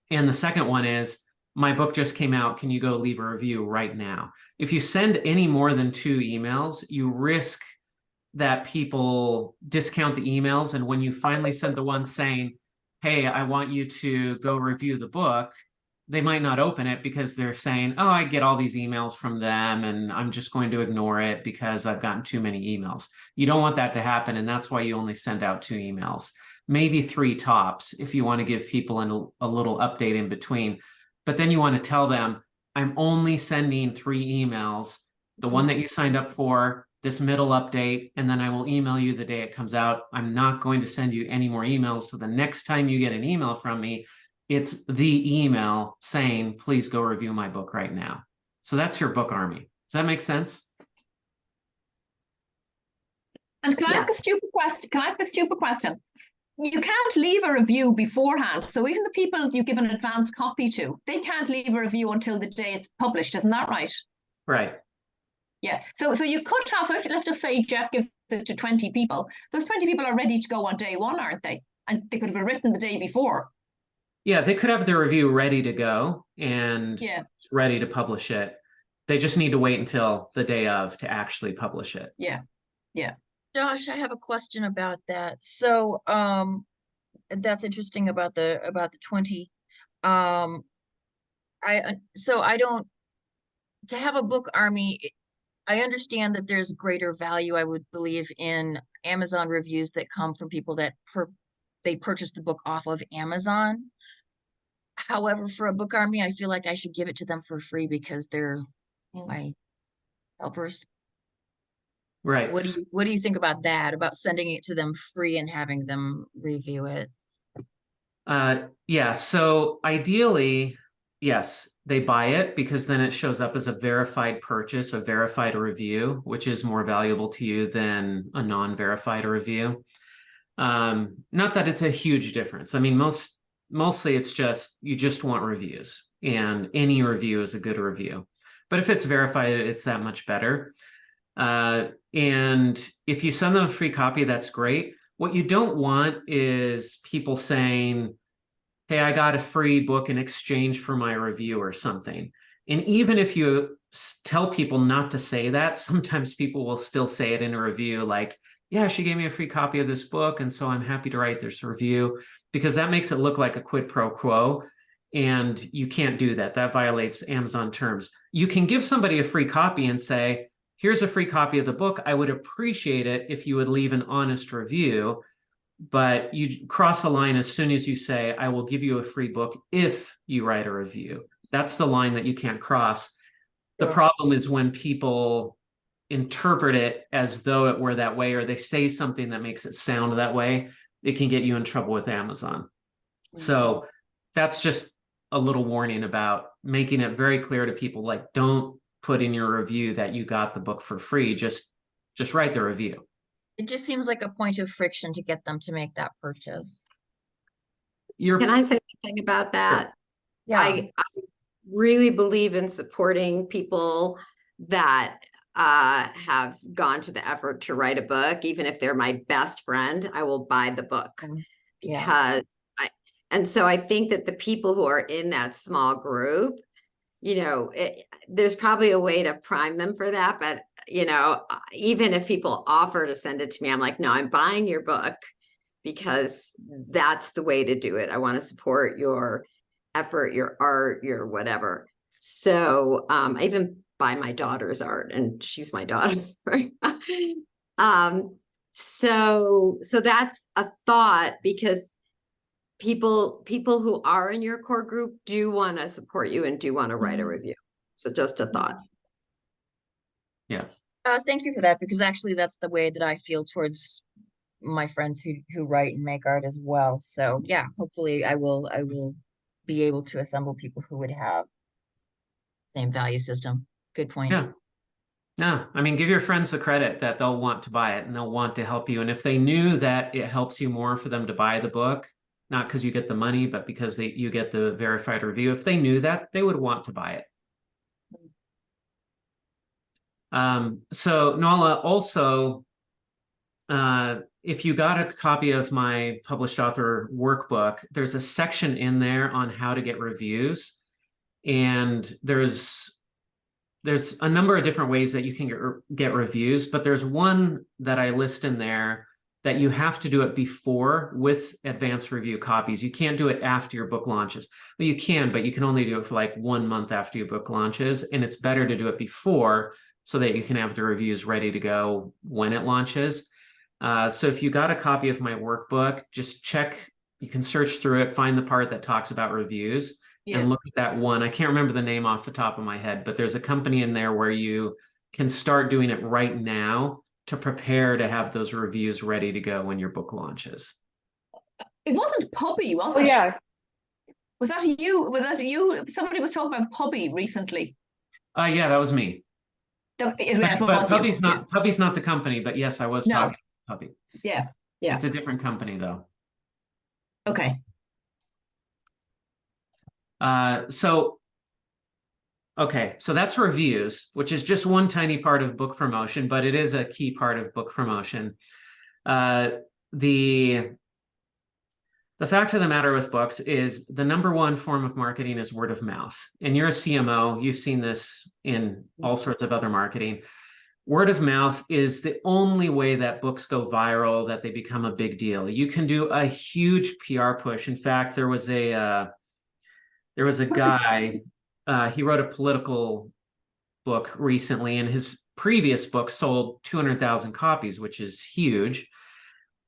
And the second one is, my book just came out, can you go leave a review right now? If you send any more than 2 emails, you risk that people discount the emails. And when you finally send the one saying, hey, I want you to go review the book, they might not open it because they're saying, oh, I get all these emails from them and I'm just going to ignore it because I've gotten too many emails. You don't want that to happen. And that's why you only send out 2 emails, maybe 3 tops, if you want to give people a little update in between. But then you want to tell them, I'm only sending 3 emails, the one that you signed up for, this middle update, and then I will email you the day it comes out. I'm not going to send you any more emails. So the next time you get an email from me, it's the email saying, please go review my book right now. So that's your book army. Does that make sense? And can I ask a Yes. stupid question? Can I ask a stupid question? You can't leave a review beforehand. So even the people you give an advance copy to, they can't leave a review until the day it's published. Isn't that right? Right. Yeah. So you could have, so if, let's just say Jeff gives it to 20 people. Those 20 people are ready to go on day one, aren't they? And they could have written the day before. Yeah, they could have their review ready to go and Yeah. ready to publish it. They just need to wait until the day of to actually publish it. Yeah. Yeah. Josh, I have a question about that. So, that's interesting about the 20. I don't, to have a book army, I understand that there's greater value, I would believe, in Amazon reviews that come from people that they purchase the book off of Amazon. However, for a book army, I feel like I should give it to them for free because they're my helpers. Right. What do you think about that? About sending it to them free and having them review it? Yeah, so ideally, yes, they buy it because then it shows up as a verified purchase, a verified review, which is more valuable to you than a non-verified review. Not that it's a huge difference. I mean, mostly it's just, you just want reviews, and any review is a good review. But if it's verified, it's that much better. And if you send them a free copy, that's great. What you don't want is people saying, hey, I got a free book in exchange for my review or something. And even if you tell people not to say that, sometimes people will still say it in a review, like, yeah, she gave me a free copy of this book, and so I'm happy to write this review, because that makes it look like a quid pro quo. And you can't do that. That violates Amazon terms. You can give somebody a free copy and say, here's a free copy of the book. I would appreciate it if you would leave an honest review, but you cross a line as soon as you say, I will give you a free book if you write a review. That's the line that you can't cross. The problem is when people interpret it as though it were that way, or they say something that makes it sound that way, it can get you in trouble with Amazon. So that's just a little warning about making it very clear to people, like, don't put in your review that you got the book for free. Just write the review. It just seems like a point of friction to get them to make that purchase. Can I say something about that? Yeah. I really believe in supporting people that have gone to the effort to write a book. Even if they're my best friend, I will buy the book. Yeah. And so I think that the people who are in that small group, there's probably a way to prime them for that. But, even if people offer to send it to me, I'm like, no, I'm buying your book because that's the way to do it. I want to support your effort, your art, your whatever. So I even buy my daughter's art, and she's my daughter. So that's a thought, because people who are in your core group do want to support you and do want to write a review. So just a thought. Yeah. Thank you for that, because actually that's the way that I feel towards my friends who write and make art as well. So yeah, hopefully I will be able to assemble people who would have same value system. Good point. Yeah. No, I mean, give your friends the credit that they'll want to buy it and they'll want to help you. And if they knew that it helps you more for them to buy the book, not because you get the money, but because you get the verified review, if they knew that, they would want to buy it. So Nala, also, if you got a copy of my published author workbook, there's a section in there on how to get reviews. And there's a number of different ways that you can get reviews, but there's one that I list in there that you have to do it before with advanced review copies. You can't do it after your book launches. Well, you can, but you can only do it for like 1 month after your book launches. And it's better to do it before so that you can have the reviews ready to go when it launches. So if you got a copy of my workbook, just check, you can search through it, find the part that talks about reviews, Yeah. and look at that one. I can't remember the name off the top of my head, but there's a company in there where you can start doing it right now to prepare to have those reviews ready to go when your book launches. It wasn't Puppy, was Oh it? yeah. Was that you? Was that you? Somebody was talking about Puppy recently. Yeah, that was me. But But Puppy's not the company, but yes, I was No. talking about Puppy. Yeah. Yeah. It's a different company though. Okay. So that's reviews, which is just one tiny part of book promotion, but it is a key part of book promotion. The fact of the matter with books is the number one form of marketing is word of mouth. And you're a CMO, you've seen this in all sorts of other marketing. Word of mouth is the only way that books go viral, that they become a big deal. You can do a huge PR push. In fact, there was a guy, he wrote a political book recently, and his previous book sold 200,000 copies, which is huge.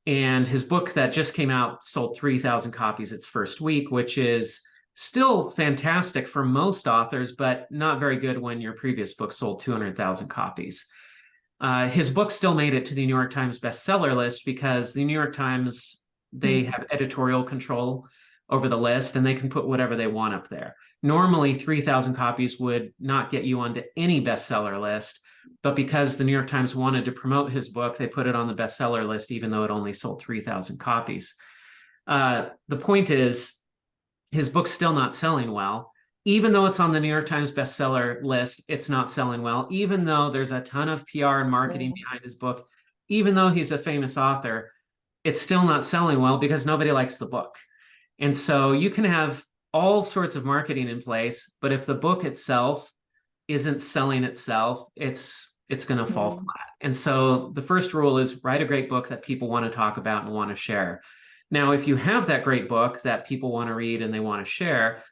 And his book that just came out sold 3,000 copies its first week, which is still fantastic for most authors, but not very good when your previous book sold 200,000 copies. His book still made it to the New York Times bestseller list because the New York Times, they have editorial control over the list and they can put whatever they want up there. Normally, 3,000 copies would not get you onto any bestseller list, but because the New York Times wanted to promote his book, they put it on the bestseller list, even though it only sold 3,000 copies. The point is, his book's still not selling well. Even though it's on the New York Times bestseller list, it's not selling well. Even though there's a ton of PR and marketing behind his book, even though he's a famous author, it's still not selling well because nobody likes the book. And so you can have all sorts of marketing in place, but if the book itself isn't selling itself, it's going to fall flat. And so the first rule is write a great book that people want to talk about and want to share. Now, if you have that great book that people want to read and they want to share,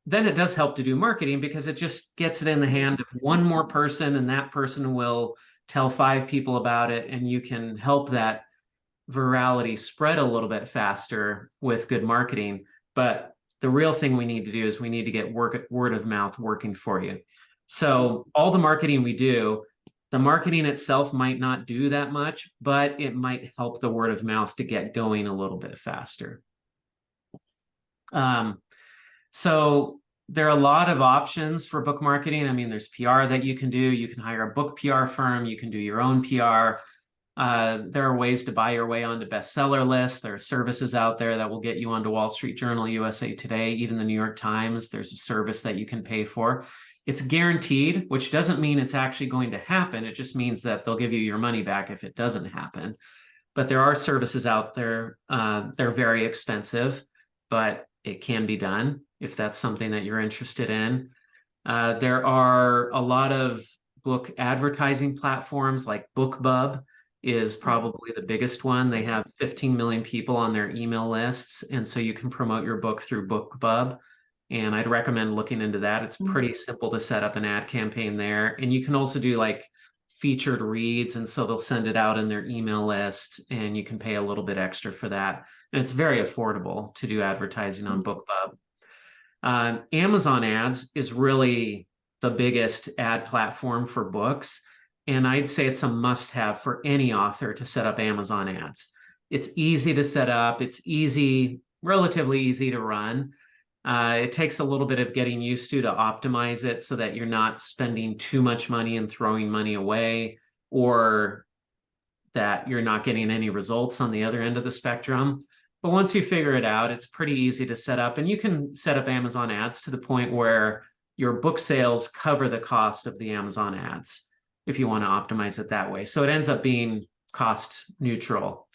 then it does help to do marketing because it just gets it in the hand of one more person, and that person will tell 5 people about it, and you can help that virality spread a little bit faster with good marketing. But the real thing we need to do is we need to get word of mouth working for you. So all the marketing we do, the marketing itself might not do that much, but it might help the word of mouth to get going a little bit faster. So there are a lot of options for book marketing. I mean, there's PR that you can do. You can hire a book PR firm. You can do your own PR. There are ways to buy your way onto bestseller lists. There are services out there that will get you onto Wall Street Journal, USA Today, even the New York Times. There's a service that you can pay for. It's guaranteed, which doesn't mean it's actually going to happen. It just means that they'll give you your money back if it doesn't happen. But there are services out there. They're very expensive, but it can be done if that's something that you're interested in. There are a lot of book advertising platforms, like BookBub is probably the biggest one. They have 15 million people on their email lists, and so you can promote your book through BookBub. And I'd recommend looking into that. It's pretty simple to set up an ad campaign there. And you can also do like featured reads. And so they'll send it out in their email list and you can pay a little bit extra for that. And it's very affordable to do advertising on BookBub. Amazon ads is really the biggest ad platform for books. And I'd say it's a must-have for any author to set up Amazon ads. It's easy to set up. It's relatively easy to run. It takes a little bit of getting used to optimize it so that you're not spending too much money and throwing money away, or that you're not getting any results on the other end of the spectrum. But once you figure it out, it's pretty easy to set up, and you can set up Amazon ads to the point where your book sales cover the cost of the Amazon ads if you want to optimize it that way. So it ends up being cost neutral.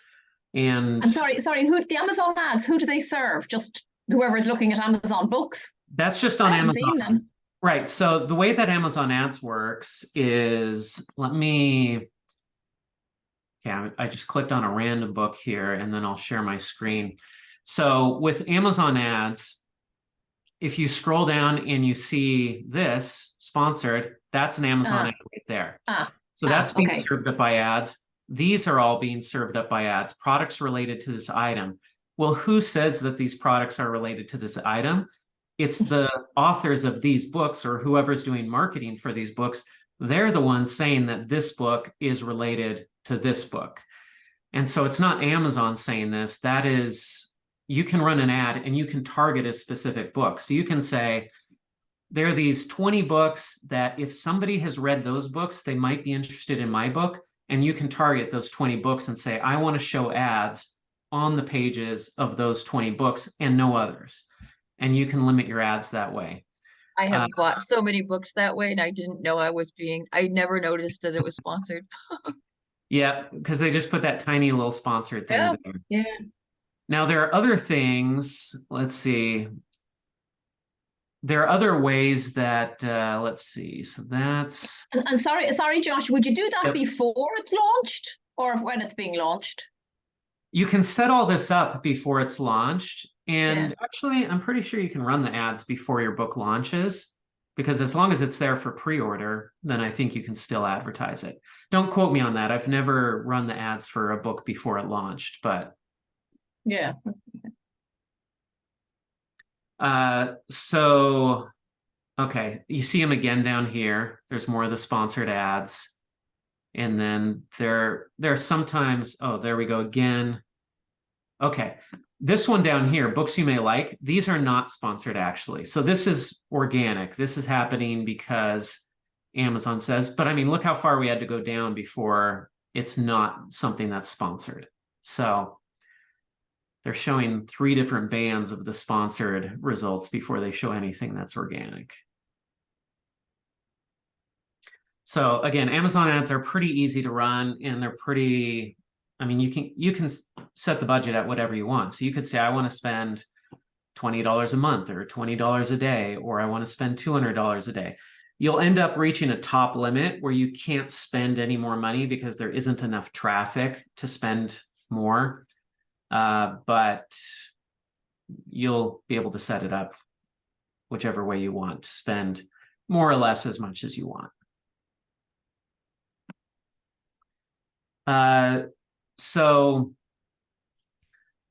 And sorry, who the Amazon ads, who do they serve? Just whoever is looking at Amazon books? That's just on Amazon. Seen them. Right. So the way that Amazon ads works is, I just clicked on a random book here and then I'll share my screen. So with Amazon ads, if you scroll down and you see this sponsored, that's an Amazon ad right there. So that's being served up by ads. These are all being served up by ads, products related to this item. Well, who says that these products are related to this item? it's the authors of these books or whoever's doing marketing for these books. They're the ones saying that this book is related to this book. And so it's not Amazon saying this. That is, you can run an ad and you can target a specific book. So you can say, there are these 20 books that if somebody has read those books, they might be interested in my book. And you can target those 20 books and say, I want to show ads on the pages of those 20 books and no others. And you can limit your ads that way. I have bought so many books that way, and I didn't know I never noticed that it was sponsored. Yeah, because they just put that tiny little sponsored thing Yeah. there. Yeah. Now, there are other things. Let's see. There are other ways that, let's see. So that's... And sorry, Josh, would you do that Yep. before it's launched or when it's being launched? You can set all this up before it's launched. And Yeah. actually, I'm pretty sure you can run the ads before your book launches, because as long as it's there for pre-order, then I think you can still advertise it. Don't quote me on that. I've never run the ads for a book before it launched, but Yeah. so, okay, you see them again down here. There's more of the sponsored ads. And then there are sometimes, oh, there we go again. Okay, this one down here, books you may like, these are not sponsored actually. So this is organic. This is happening because Amazon says, but I mean, look how far we had to go down before it's not something that's sponsored. So they're showing 3 different bands of the sponsored results before they show anything that's organic. So again, Amazon ads are pretty easy to run, and they're pretty, I mean, you can set the budget at whatever you want. So you could say, I want to spend $20 a month or $20 a day, or I want to spend $200 a day. You'll end up reaching a top limit where you can't spend any more money because there isn't enough traffic to spend more. But you'll be able to set it up whichever way you want to spend more or less as much as you want. So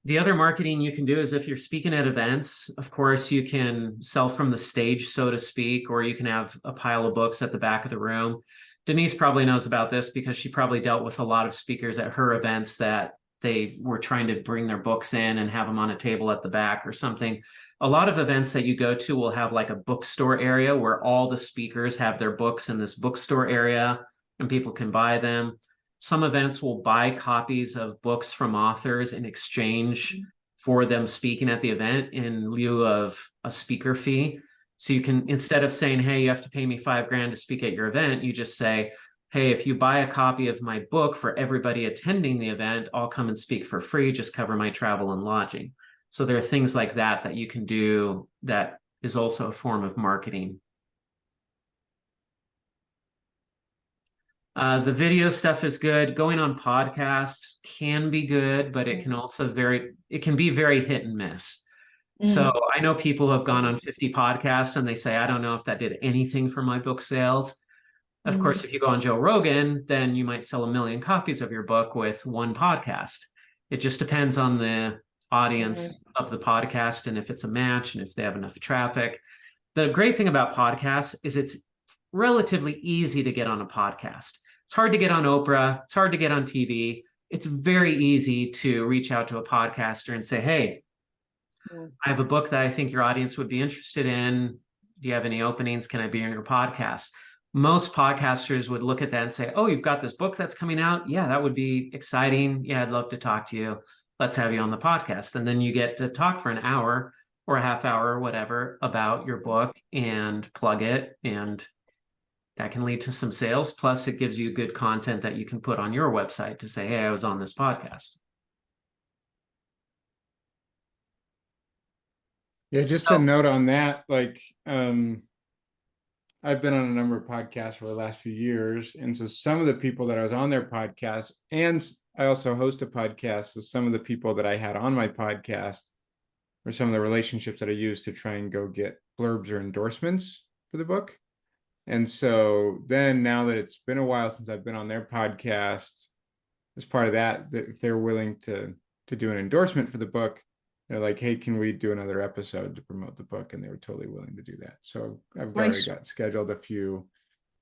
the other marketing you can do is if you're speaking at events, of course, you can sell from the stage, so to speak, or you can have a pile of books at the back of the room. Denise probably knows about this because she probably dealt with a lot of speakers at her events that they were trying to bring their books in and have them on a table at the back or something. A lot of events that you go to will have like a bookstore area where all the speakers have their books in this bookstore area and people can buy them. Some events will buy copies of books from authors in exchange for them speaking at the event in lieu of a speaker fee. So you can, instead of saying, hey, you have to pay me $5,000 to speak at your event, you just say, hey, if you buy a copy of my book for everybody attending the event, I'll come and speak for free, just cover my travel and lodging. So there are things like that that you can do that is also a form of marketing. The video stuff is good. Going on podcasts can be good, but it can also it can be very hit and miss. So I know people who have gone on 50 podcasts and they say, I don't know if that did anything for my book sales. Of course, if you go on Joe Rogan, then you might sell 1 million copies of your book with one podcast. It just depends on the audience of the podcast and if it's a match and if they have enough traffic. The great thing about podcasts is it's relatively easy to get on a podcast. It's hard to get on Oprah. It's hard to get on TV. It's very easy to reach out to a podcaster and say, hey, I have a book that I think your audience would be interested in. Do you have any openings? Can I be on your podcast? Most podcasters would look at that and say, oh, you've got this book that's coming out. Yeah, that would be exciting. Yeah, I'd love to talk to you. Let's have you on the podcast. And then you get to talk for an hour or a half hour or whatever about your book and plug it. And that can lead to some sales. Plus, it gives you good content that you can put on your website to say, hey, I was on this podcast. Yeah, just a note on that, like, I've been on a number of podcasts for the last few years. And so some of the people that I was on their podcast, and I also host a podcast. So some of the people that I had on my podcast were some of the relationships that I used to try and go get blurbs or endorsements for the book. And so then now that it's been a while since I've been on their podcast, as part of that, if they're willing to do an endorsement for the book, they're like, hey, can we do another episode to promote the book? And they were totally willing to do that. So I've Right. already got scheduled a few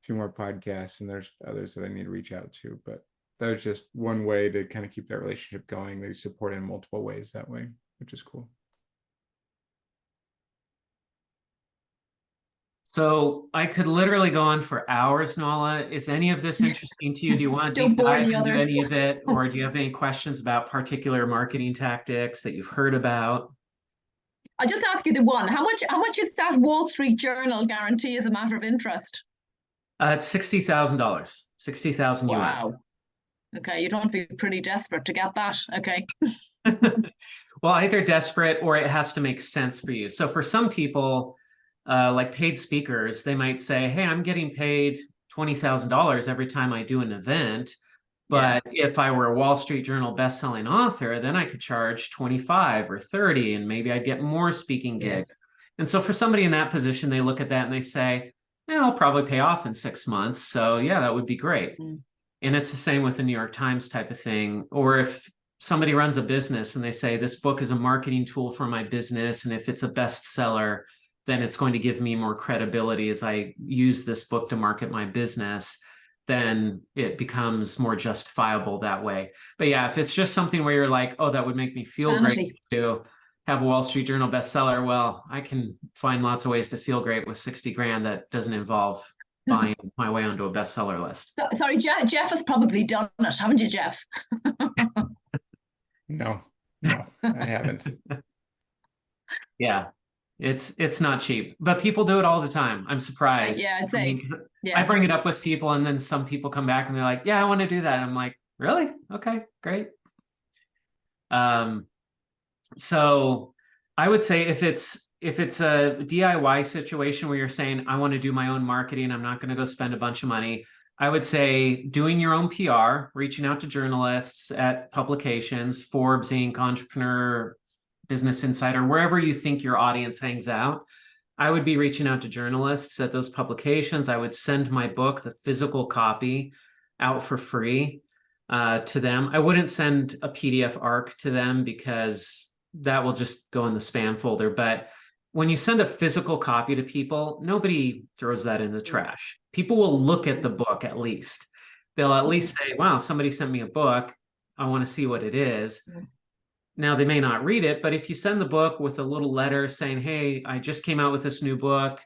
more podcasts, and there's others that I need to reach out to. But that was just one way to kind of keep that relationship going. They support in multiple ways that way, which is cool. So I could literally go on for hours, Nala. Is any of this interesting to you? Do you want to Don't deep bore dive the into others. any of it? Or do you have any questions about particular marketing tactics that you've heard about? I'll just ask you the one. How much is that Wall Street Journal guarantee as a matter of interest? It's $60,000, 60,000 US. Wow. Okay, you'd want to be pretty desperate to get that. Okay. Well, either desperate or it has to make sense for you. So for some people, like paid speakers, they might say, hey, I'm getting paid $20,000 every time I do an event. But if I were a Wall Street Journal bestselling author, then I could charge 25 or 30, and maybe I'd get more speaking gigs. And so for somebody in that position, they look at that and they say, yeah, I'll probably pay off in 6 months. So yeah, that would be great. And it's the same with the New York Times type of thing. Or if somebody runs a business and they say, this book is a marketing tool for my business, and if it's a bestseller, then it's going to give me more credibility as I use this book to market my business, then it becomes more justifiable that way. But yeah, if it's just something where you're like, oh, that would make me feel great to have a Wall Street Journal bestseller, well, I can find lots of ways to feel great with 60 grand that doesn't involve buying my way onto a bestseller list. Sorry, Jeff has probably done it, haven't you, Jeff? No, I haven't. Yeah. It's not cheap, but people do it all the time. I'm surprised. Yeah, I'd say. I bring it up with people, and then some people come back and they're like, yeah, I want to do that. I'm like, really? Okay, great. So I would say if it's a DIY situation where you're saying, I want to do my own marketing, I'm not going to go spend a bunch of money, I would say doing your own PR, reaching out to journalists at publications, Forbes, Inc., Entrepreneur, Business Insider, wherever you think your audience hangs out. I would be reaching out to journalists at those publications. I would send my book, the physical copy, out for free to them. I wouldn't send a PDF ARC to them because that will just go in the spam folder. But when you send a physical copy to people, nobody throws that in the trash. People will look at the book at least. They'll at least say, wow, somebody sent me a book. I want to see what it is. Now, they may not read it, but if you send the book with a little letter saying, hey, I just came out with this new book.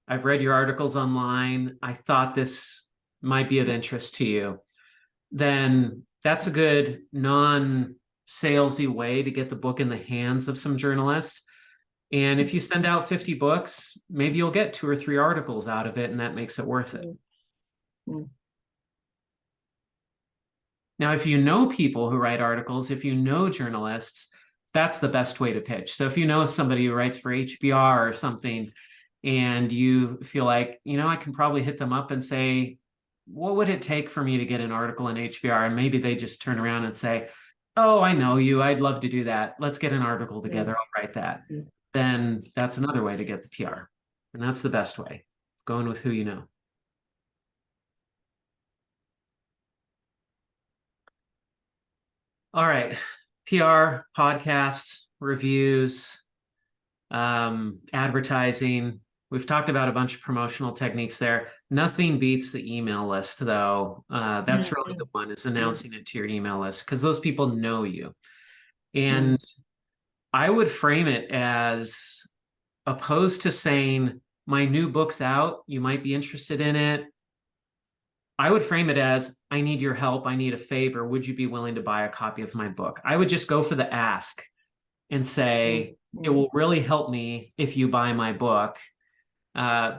I've read your articles online. I thought this might be of interest to you. Then that's a good non-salesy way to get the book in the hands of some journalists. And if you send out 50 books, maybe you'll get 2 or 3 articles out of it, and that makes it worth it. Now, if you know people who write articles, if you know journalists, that's the best way to pitch. So if you know somebody who writes for HBR or something, and you feel like, I can probably hit them up and say, what would it take for me to get an article in HBR? And maybe they just turn around and say, oh, I know you. I'd love to do that. Let's get an article together. I'll write that. Then that's another way to get the PR. And that's the best way, going with who you know. All right, PR, podcasts, reviews, advertising. We've talked about a bunch of promotional techniques there. Nothing beats the email list, though. That's really the one, is announcing it to your email list, because those people know you. And I would frame it as, opposed to saying, my new book's out, you might be interested in it. I would frame it as, I need your help. I need a favor. Would you be willing to buy a copy of my book? I would just go for the ask and say, it will really help me if you buy my book,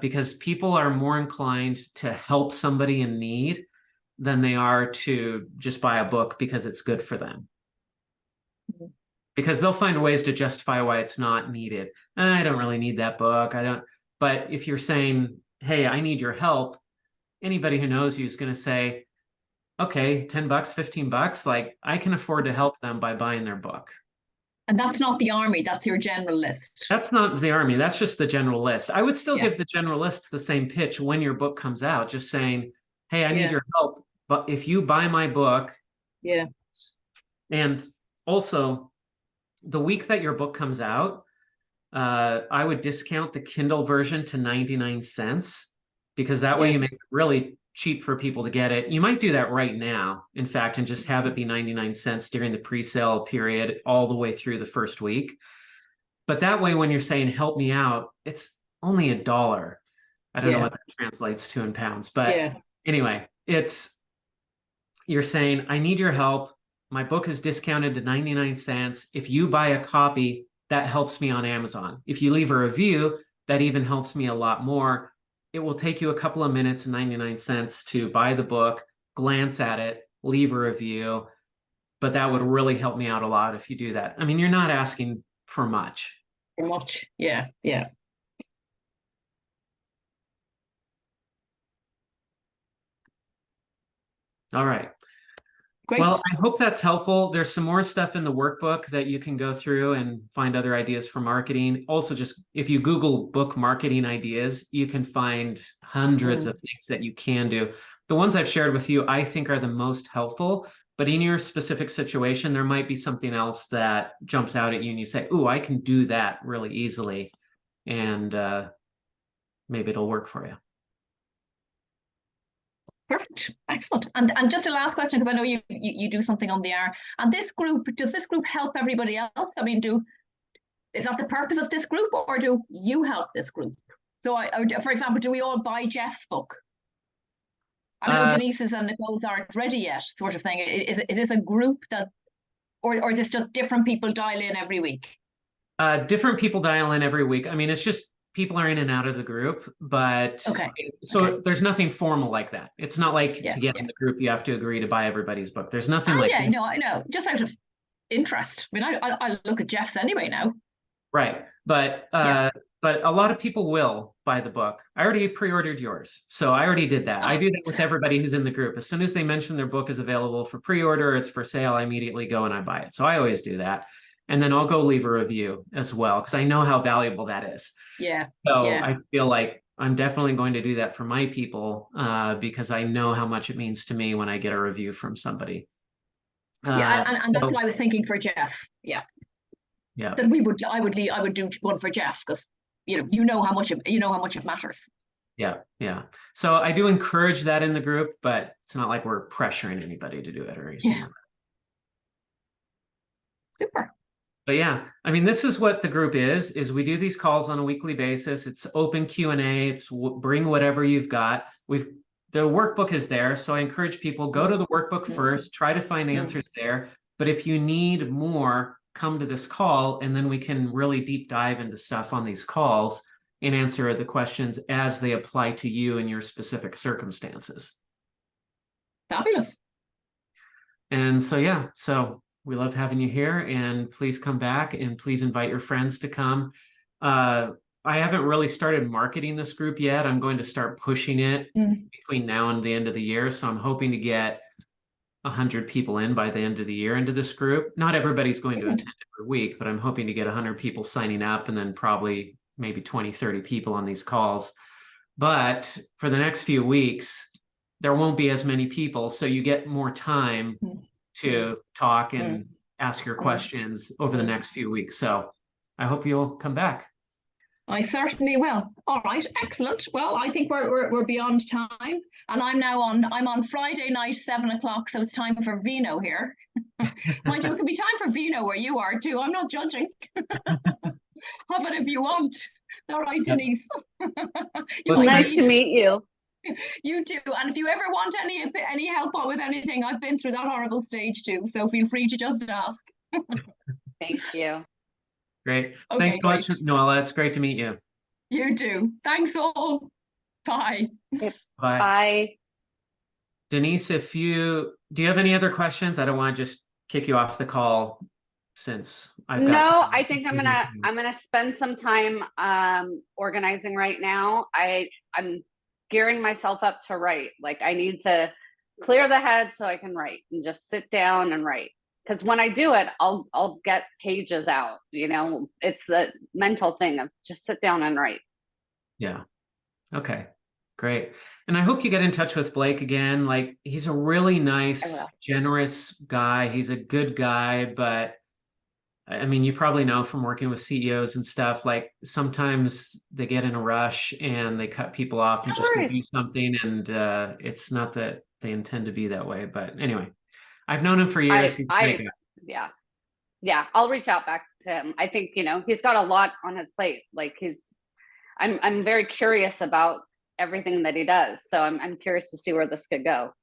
because people are more inclined to help somebody in need than they are to just buy a book because it's good for them. Because they'll find ways to justify why it's not needed. I don't really need that book. I don't. But if you're saying, hey, I need your help, anybody who knows you is going to say, okay, $10, $15, like, I can afford to help them by buying their book. And that's not the army, that's your general list. That's not the army, that's just the general list. I would still give the general list the same pitch when your book comes out, just saying, hey, I need your help, but if you buy my book. And also, the week that your book comes out, I would discount the Kindle version to 99 cents, because that way Yeah. you make it really cheap for people to get it. You might do that right now, in fact, and just have it be 99 cents during the pre-sale period all the way through the first week. But that way, when you're saying help me out, it's only $1. I don't know Yeah. what that translates to in pounds, but Yeah. anyway, you're saying, I need your help. My book is discounted to 99 cents. If you buy a copy, that helps me on Amazon. If you leave a review, that even helps me a lot more. It will take you a couple of minutes and 99 cents to buy the book, glance at it, leave a review. But that would really help me out a lot if you do that. I mean, you're not asking for much. For much. Yeah. Yeah. All right. Great. Well, I hope that's helpful. There's some more stuff in the workbook that you can go through and find other ideas for marketing. Also, just if you Google book marketing ideas, you can find hundreds of things that you can do. The ones I've shared with you, I think, are the most helpful. But in your specific situation, there might be something else that jumps out at you and you say, "Ooh, I can do that really easily." And maybe it'll work for you. Perfect. Excellent. And just a last question, because I know you do something on the hour. And this group, does this group help everybody else? I mean, is that the purpose of this group, or do you help this group? So for example, do we all buy Jeff's book? I know Denise's and Nicole's aren't ready yet, sort of thing. Is this a group that, or is this just different people dial in every week? Different people dial in every week. I mean, it's just people are in and out of the group, but there's nothing formal like that. It's not like to get in the group, you have to agree to buy everybody's book. There's nothing like that. No, I know. Just out of interest. I mean, I look at Jeff's anyway now. Right. But a lot of people will buy the book. I already pre-ordered yours. So I already did that. I do that with everybody who's in the group. As soon as they mention their book is available for pre-order, it's for sale, I immediately go and I buy it. So I always do that. And then I'll go leave a review as well, because I know how valuable that is. Yeah. So I feel like I'm definitely going to do that for my people, because I know how much it means to me when I get a review from somebody. And that's what I was thinking for Jeff. Yeah. Yeah. That I would do one for Jeff, because you know how much it matters. Yeah. Yeah. So I do encourage that in the group, but it's not like we're pressuring anybody to do it or anything. Yeah. Super. But yeah, I mean, this is what the group is we do these calls on a weekly basis. It's open Q&A. It's bring whatever you've got. The workbook is there. So I encourage people, go to the workbook first, try to find answers there. But if you need more, come to this call, and then we can really deep dive into stuff on these calls and answer the questions as they apply to you and your specific circumstances. Fabulous. And so, yeah, so we love having you here, and please come back and please invite your friends to come. I haven't really started marketing this group yet. I'm going to start pushing it between now and the end of the year. So I'm hoping to get 100 people in by the end of the year into this group. Not everybody's going to attend every week, but I'm hoping to get 100 people signing up, and then probably maybe 20, 30 people on these calls. But for the next few weeks, there won't be as many people. So you get more time to talk and ask your questions over the next few weeks. So I hope you'll come back. I certainly will. All right, excellent. Well, I think we're beyond time, and I'm on Friday night, 7 o'clock, so it's time for vino here. Mind you, it can be time for vino where you are too. I'm not judging. Have it if you want. All right, Denise. Nice to meet you. You too. And if you ever want any help with anything, I've been through that horrible stage too. So feel free to just ask. Thank you. Great. Okay, thanks so much, Noella. It's great to meet you. You too. Thanks all. Bye. Bye. Bye. Denise, do you have any other questions? I don't want to just kick you off the call since I've got. No, I think I'm gonna spend some time organizing right now. I'm gearing myself up to write. Like, I need to clear the head so I can write and just sit down and write. Because when I do it, I'll get pages out. It's the mental thing of just sit down and write. Yeah. Okay. Great. And I hope you get in touch with Blake again. Like, he's a really nice, generous guy. He's a good guy, but I mean, you probably know from working with CEOs and stuff, like sometimes they get in a rush and they cut people off and No just go do worries. something. And it's not that they intend to be that way. But anyway, I've known him for years. He's a great guy. Yeah. Yeah. I'll reach out back to him. I think, he's got a lot on his plate. Like I'm very curious about everything that he does. So I'm curious to see where this could go.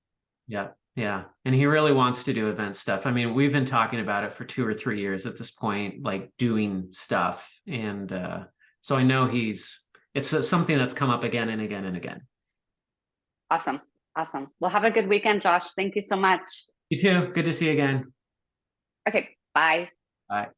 Yeah. Yeah. And he really wants to do event stuff. I mean, we've been talking about it for 2 or 3 years at this point, like doing stuff. And so I know it's something that's come up again and again and again. Awesome. Awesome. Well, have a good weekend, Josh. Thank you so much. You too. Good to see you again. Okay. Bye. Bye.